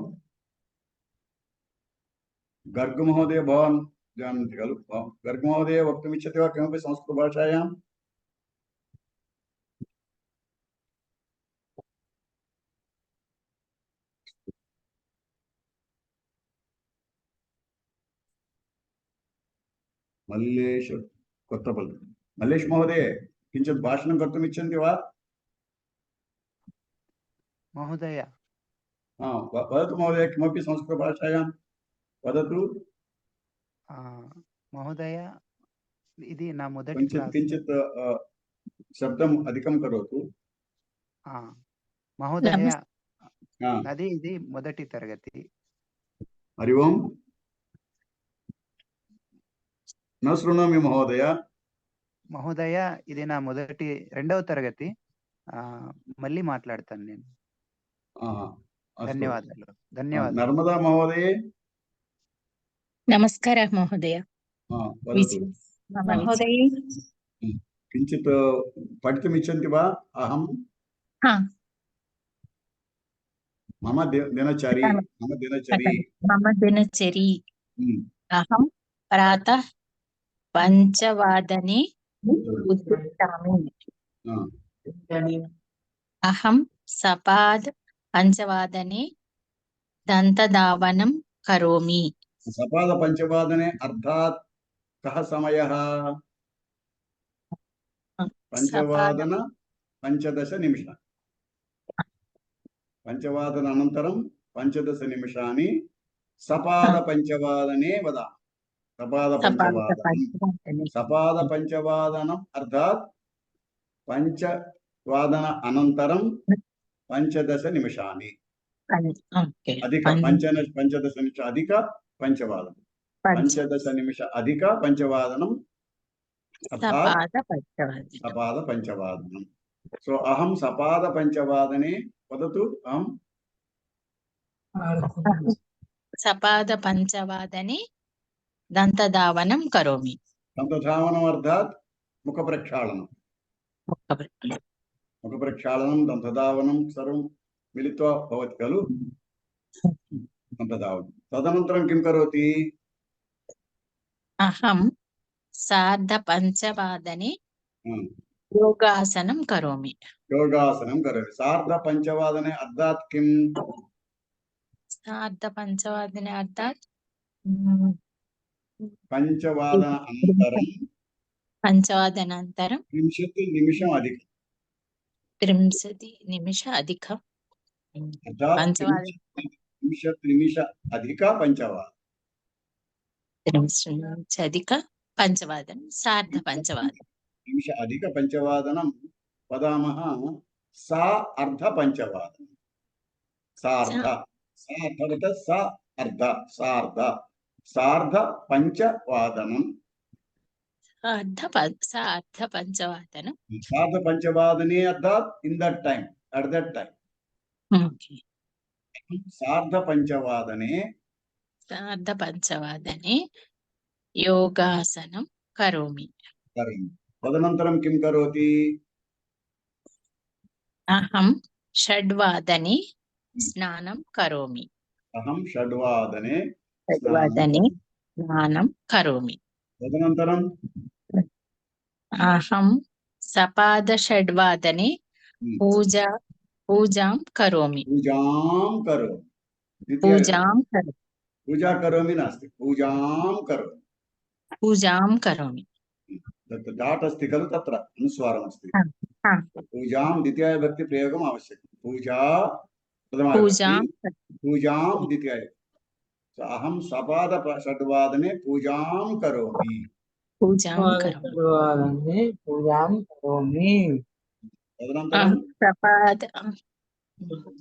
गर्ग महोदय भवान् जानन्ति खलु? गर्ग महोदय वक्तुमिच्छति वा किमपि संस्कृतभाषायाम्? मल्लेश कोत्तपल्ली मल्लेश महोदय किञ्चित् भाषणं कर्तुम् इच्छन्ति वा? महोदय वदतु महोदय, किमपि संस्कृतभाषायां वदतु। महोदय ఇది నా మొదటి किञ्चित् క్లాస్ किञ्चित् शब्दम् अधिकं करोतु। మహోదయ నాది ఇది మొదటి తరగతి. हरि ओम्। न शृणोमि महोदय। మహోదయ ఇది నా రెండవ తరగతి. మళ్ళీ మాట్లాడతాను నేను. ధన్యవాదాలు. नर्मदा महोदय। नमस्कारः महोदय। महोदय किञ्चित् पठितुम् इच्छन्ति वा? अहं मम दिनचरी अहं प्रातः 5 वादने उत्तिष्ठामि। अहं सपाद 5 वादने दन्तधावनं करोमि। सपाद 5 वादने अर्थात् कः समयः? 5 15 निमिषाः। 5 वादन अनन्तरं 15 निमिषानि सपाद 5 वादने वदामि। सपाद 5 वादनम् अर्थात् 5 वादन अनन्तरं 15 निमिषानि अधिक 15 निमिष अधिक 5 वादनं 15 निमिष अधिक 5 वादनं सपाद 5 वादनं। सो अहं सपाद 5 वादने वदतु। अहं सपाद 5 वादने दन्तधावनं करोमि। दन्तधावनम् अर्थात् मुखप्रक्षालनं दन्तधावनं सर्वं मिलित्वा भवति खलु दन्तधावनं। तदनन्तरं किं करोति? अहं 5:30 वादने योगासनं करोमि। 5:30 वादने अर्थात् किं? 5:30 वादने अर्थात् 5 वादनानन्तरं 30 निमिषम् अधिकं 30 निमिष अधिकं 30 निमिष अधिक 5 वादनं 30 निमिष अधिक 5 वादनं 5:30 निमिष अधिक 5 वादनं वदामः। सा अर्ध 5 वादनं सार्ध सार्ध सार्ध 5 वादनं सार्ध 5 वादनं सार्ध 5 वादने अर्थात् in that time at that time सार्ध 5 वादने योगासनं करोमि। तदनन्तरं किं करोति? अहं 6 वादने स्नानं करोमि। अहं 6 वादने स्नानं करोमि। तदनन्तरं अहं सपाद 6 वादने पूजां करोमि। पूजा करोमि नास्ति, पूजां करोमि। तत् डाट् अस्ति खलु, तत्र अनुस्वारम् अस्ति। पूजां द्वितीया विभक्ति प्रयोगम् आवश्यकं। पूजां द्वितीया। अहं सपाद 6 वादने पूजां करोमि। तदनन्तरं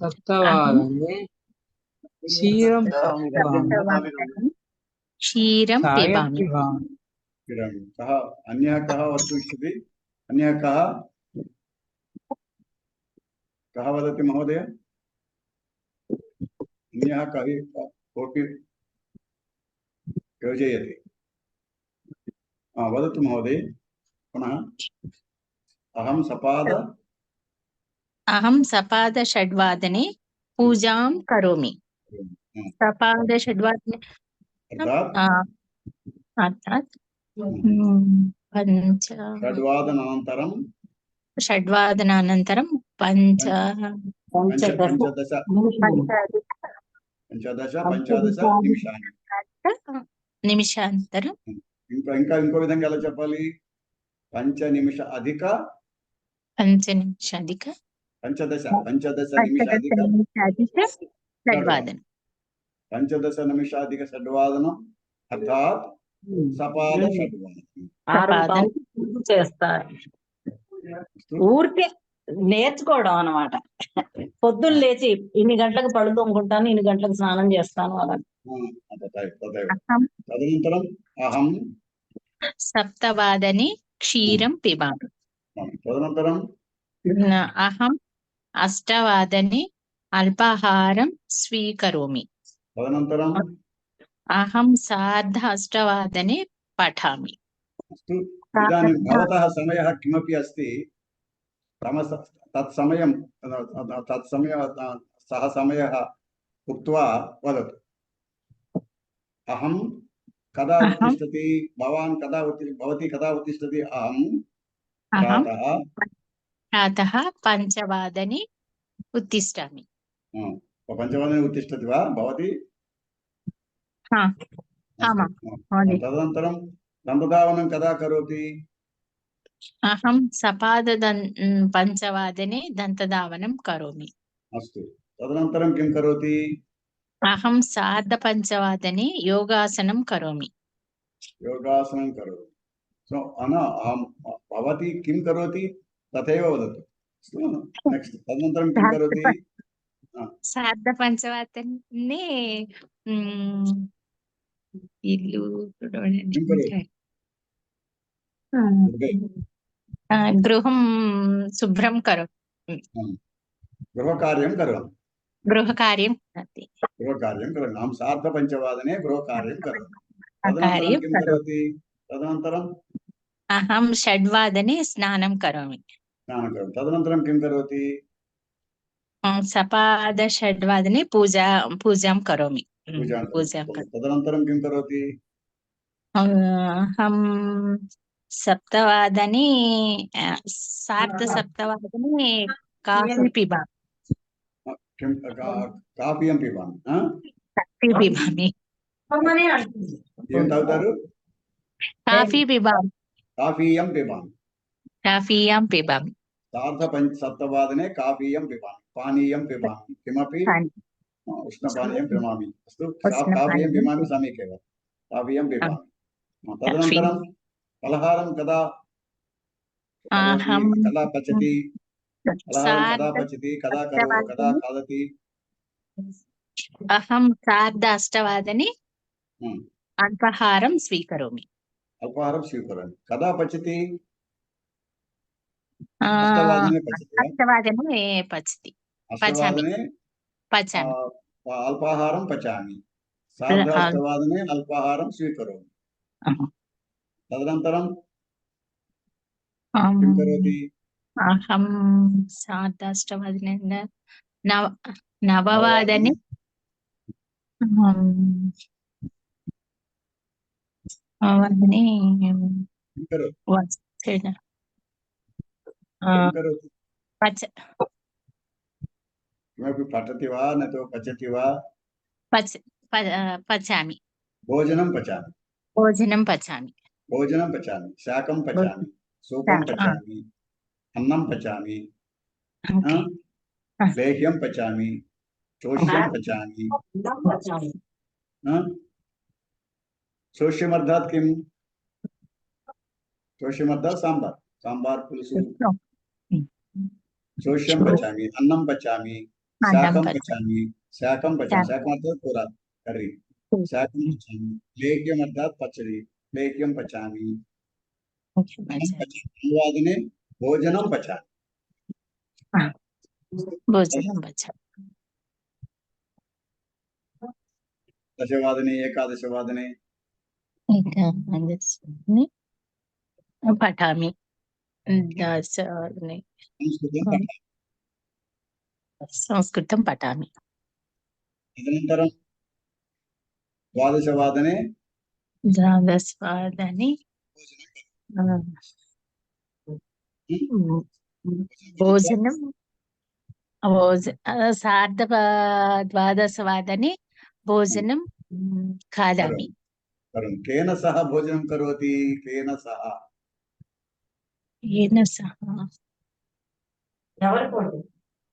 सप्तवादने क्षीरं पिबामि। कः अन्यः कः वस्तु इच्छति? अन्यः कः वदति महोदय? अन्यः कोऽपि योजयति? वदतु महोदय पुनः। अहं सपाद 6 वादने पूजां करोमि। सपाद 6 वादने अर्थात् 6 वादनानन्तरं 15 निमिषानि ఇంకో విధంగా ఎలా చెప్పాలి? 5 నిమిష అధిక 5 నిమిషాధిక పంచదశ పంచదశ నిమిషాధిక నిమిషాధిక షడ్వాదనం. 15 నిమిషాధిక షడ్వాదనం అర్థాత్ సపాద షడ్వాదనం. చేస్తారు. ఊరికే నేర్చుకోవడం అన్నమాట. పొద్దున్న లేచి ఇన్ని గంటలకు పళ్ళు తోముకుంటాను, ఇన్ని గంటలకు స్నానం చేస్తాను అలా. తదనంతరం అహం సప్తవాదనే క్షీరం పిబామి. తదనంతరం అహం అష్టవాదనే అల్పాహారం స్వీకరోమి. తదనంతరం అహం సార్ధ అష్టవాదనే పఠామి. అస్తు. ఇదాनीं भवतः समयः किमपि अस्ति, तत्समयं सः समयः उक्त्वा वदतु. अहं कदा उत्तिष्ठति, भवान् कदा भवती कदा उत्तिष्ठति? अहं प्रातः 5 वादने उत्तिष्ठामि. 5 वादने उत्तिष्ठति वा भवती? तदनन्तरं दन्तधावनं कदा करोति? अहं सपाद 5 वादने दन्तधावनं करोमि. अस्तु. तदनन्तरं किं करोति? अहं सार्ध 5 वादने योगासनं करोमि. योगासनं करोति. सो अहं भवती किं करोति तथैव वदतु. नेक्स्ट तदनन्तरं किं करोति? सार्ध 5 वादने इल्लु गृहं शुभ्रं करोमि. गृहकार्यं करोमि. गृहकार्यं अहं सार्ध 5 वादने गृहकार्यं करोमि. तदनन्तरं किं करोति? तदनन्तरं अहं 6 वादने स्नानं करोमि. तदनन्तरं किं करोति? सपाद 6 वादने पूजां करोमि. तदनन्तरं किं करोति? अहं 7 वादने सार्ध 7 वादने काफी पिबामि. కాఫీ పిబామి. ఏం తాగుతారు? కాఫీయం పిబామి. సార్ధ 7 వాదనే కాఫీయం పిబామి, పానీయం పిబామి, కిమపి ఉష్ణపానీయం పిబామి. అస్తు. కాఫీయం పిబామి సमीके एव. కాఫీయం పిబామి. తదనంతరం ఫలహారం కదా పచతి? फलहारं कदा पचति, कदा खादति? अहं सार्ध 8 वादने अल्पाहारं स्वीकरोमि. अल्पाहारं स्वीकरोमि. कदा पचति? 8 वादने पचति. पचामि. अल्पाहारं पचामि. सार्ध 8 वादने अल्पाहारं स्वीकरोमि. तदनन्तरं किं करोति? अहं सार्ध 8 वादने 9 वादने किमपि पठति वा न तो पचति वा? पचामि. भोजनं पचामि. शाकं पचामि, सूपं पचामि, अन्नं पचामि, लेह्यं पचामि, चोष्यं पचामि. चोष्यमर्थात् किं? चोष्यमर्थात् साम्बार् पुलुसु. चोष्यं पचामि, अन्नं पचामि, शाकं पचामि, शाकमर्थात् కూర కర్రీ, शाकं पचामि. लेह्यमर्थात् पचडी, लेह्यं पचामि. अनुवादने भोजनं पचामि. दशवादने 11 वादने पठामि. संस्कृतं पठामि. तदनन्तरं 12 वादने भोजनं सार्ध 12 वादने भोजनं खादामि. करोमि। केन सह भोजनं करोति? केन सह? येन सह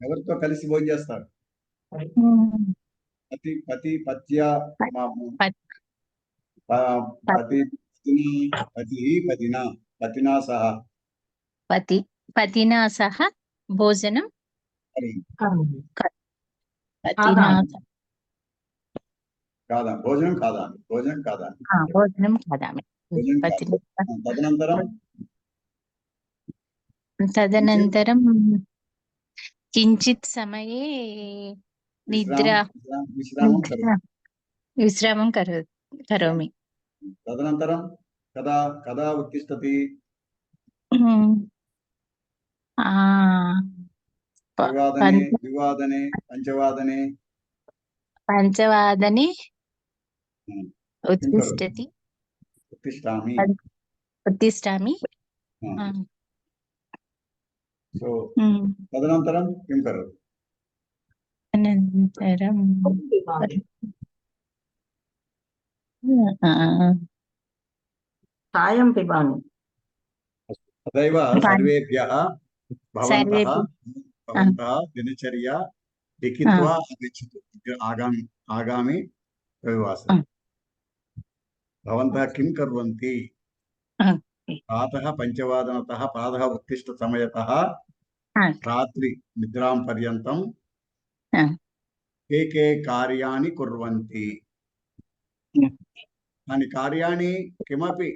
ఎవరితో కలిసి భోజనం చేస్తారు? పతి పతి పత్య పతి పతి పతినా పతినా సహ పతినా సహ భోజనం కాదా భోజనం కాదా భోజనం కాదా భోజనం కాదామి. తదనంతరం కించిత్ సమయే విశ్రామం కరోమి. తదనంతరం కదా కదా ఉత్తిష్టతి? ద్వివాదనే పంచవాదనే ఉత్తిష్టతి ఉత్తిష్టామి. సో తదనంతరం కిం కరోతి? అనంతరం సాయం పిబామి. తదైవ సర్వేభ్యः భవంతः దినచర్య లిఖిత్వా ఆగచ్చతు ఆగామి రవివాసరే. భవంతः కిం కుర్వంతి? ప్రాతः పంచవాదనతः ప్రాతः ఉత్తిష్ట సమయతः రాత్రి నిద్రాం పర్యంతం के कार्याणि कुर्वन्ति? तानि कार्याणि किमपि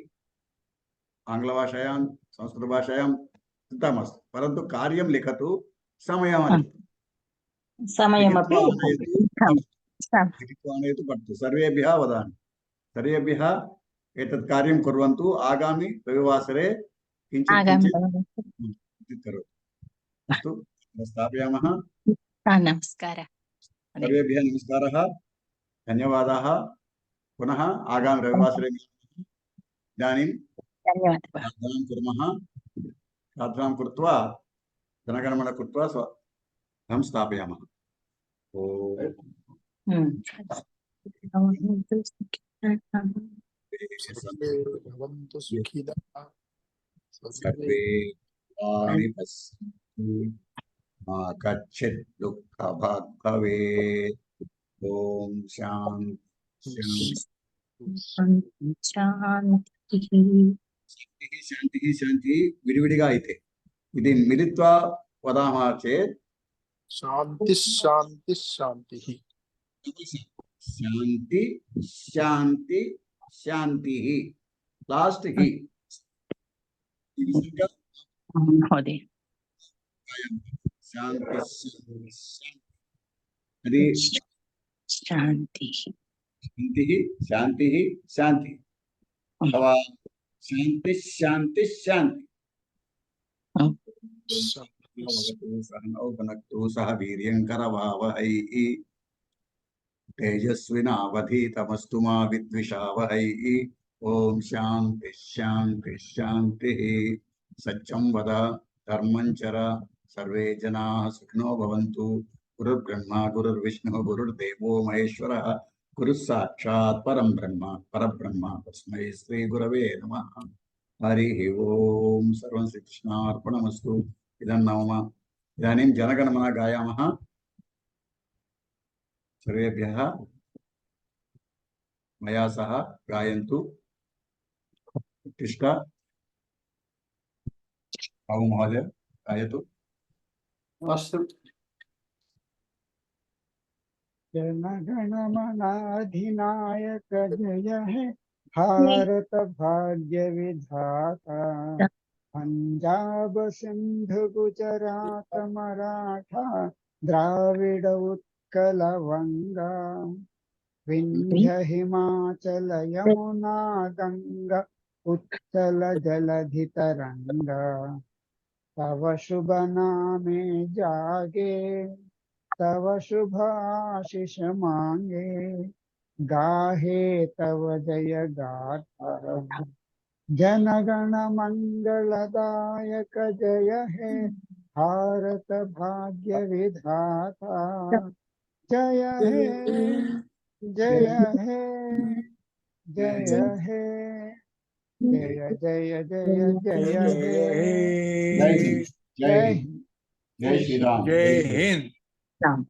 आङ्ग्लभाषायां संस्कृतभाषायां कृतमस्ति, परन्तु कार्यं लिखतु, समयमपि आनयतु पठतु. सर्वेभ्यः वदामि, सर्वेभ्यः एतत् कार्यं कुर्वन्तु. आगामि रविवासरे किञ्चित् करोतु. अस्तु, स्थापयामः. नमस्कारः. सर्वेभ्यः नमस्कारः, धन्यवादाः. पुनः आगामि रविवासरे इदानीं प्रार्थनां कुर्मः. प्रार्थनां कृत्वा जनगणमन कृत्वा अहं स्थापयामः. सर्वे कच्चित् दुःखभाग् भवेत्. ओम शांति शांति विडिविडिगा इति इति मिलित्वा वदामः चेत् शांति शांति शांति शांति शांति शांति लास्ट ही महोदय शांति शांति शांति शांति शांति अथवा शांति शांति शांति सहनौ भुनक्तु सह वीर्यं करवावहै तेजस्विनावधीतमस्तु मा विद्विषावहै. ओम शांति शांति शांति. सत्यं वद धर्मं चर सर्वे जनाः सुखिनो भवन्तु. गुरुर्ब्रह्मा गुरुर्विष्णुः गुरुर्देवो महेश्वरः गुरुः साक्षात् परब्रह्म तस्मै श्री गुरवे नमः. हरिः ओम. सर्वं श्रीकृष्णार्पणमस्तु. इदं नवम. इदानीं जनगणमन गायामः. सर्वेभ्यः मया सह गायन्तु. उत्तिष्ठ. बाबू महोदय गायतु. अस्तु. जनगणमन अधिनायक जय हे भारत भाग्य विधाता. पंजाब सिंधु गुजरात मराठा द्राविड उत्कल वंगा विंध्य हिमाचल यमुना गंगा उत्कल जलधि तरंगा. तव शुभ नामे जागे तव शुभ आशीष मांगे. गाहे तव जय गाथा. जनगण मंगलदायक जय हे भारत भाग्य विधाता. जय हे जय हे जय जय जय जय हे जय हिंद जय जय हिंद हिंद जय श्री राम Jai Hind. राम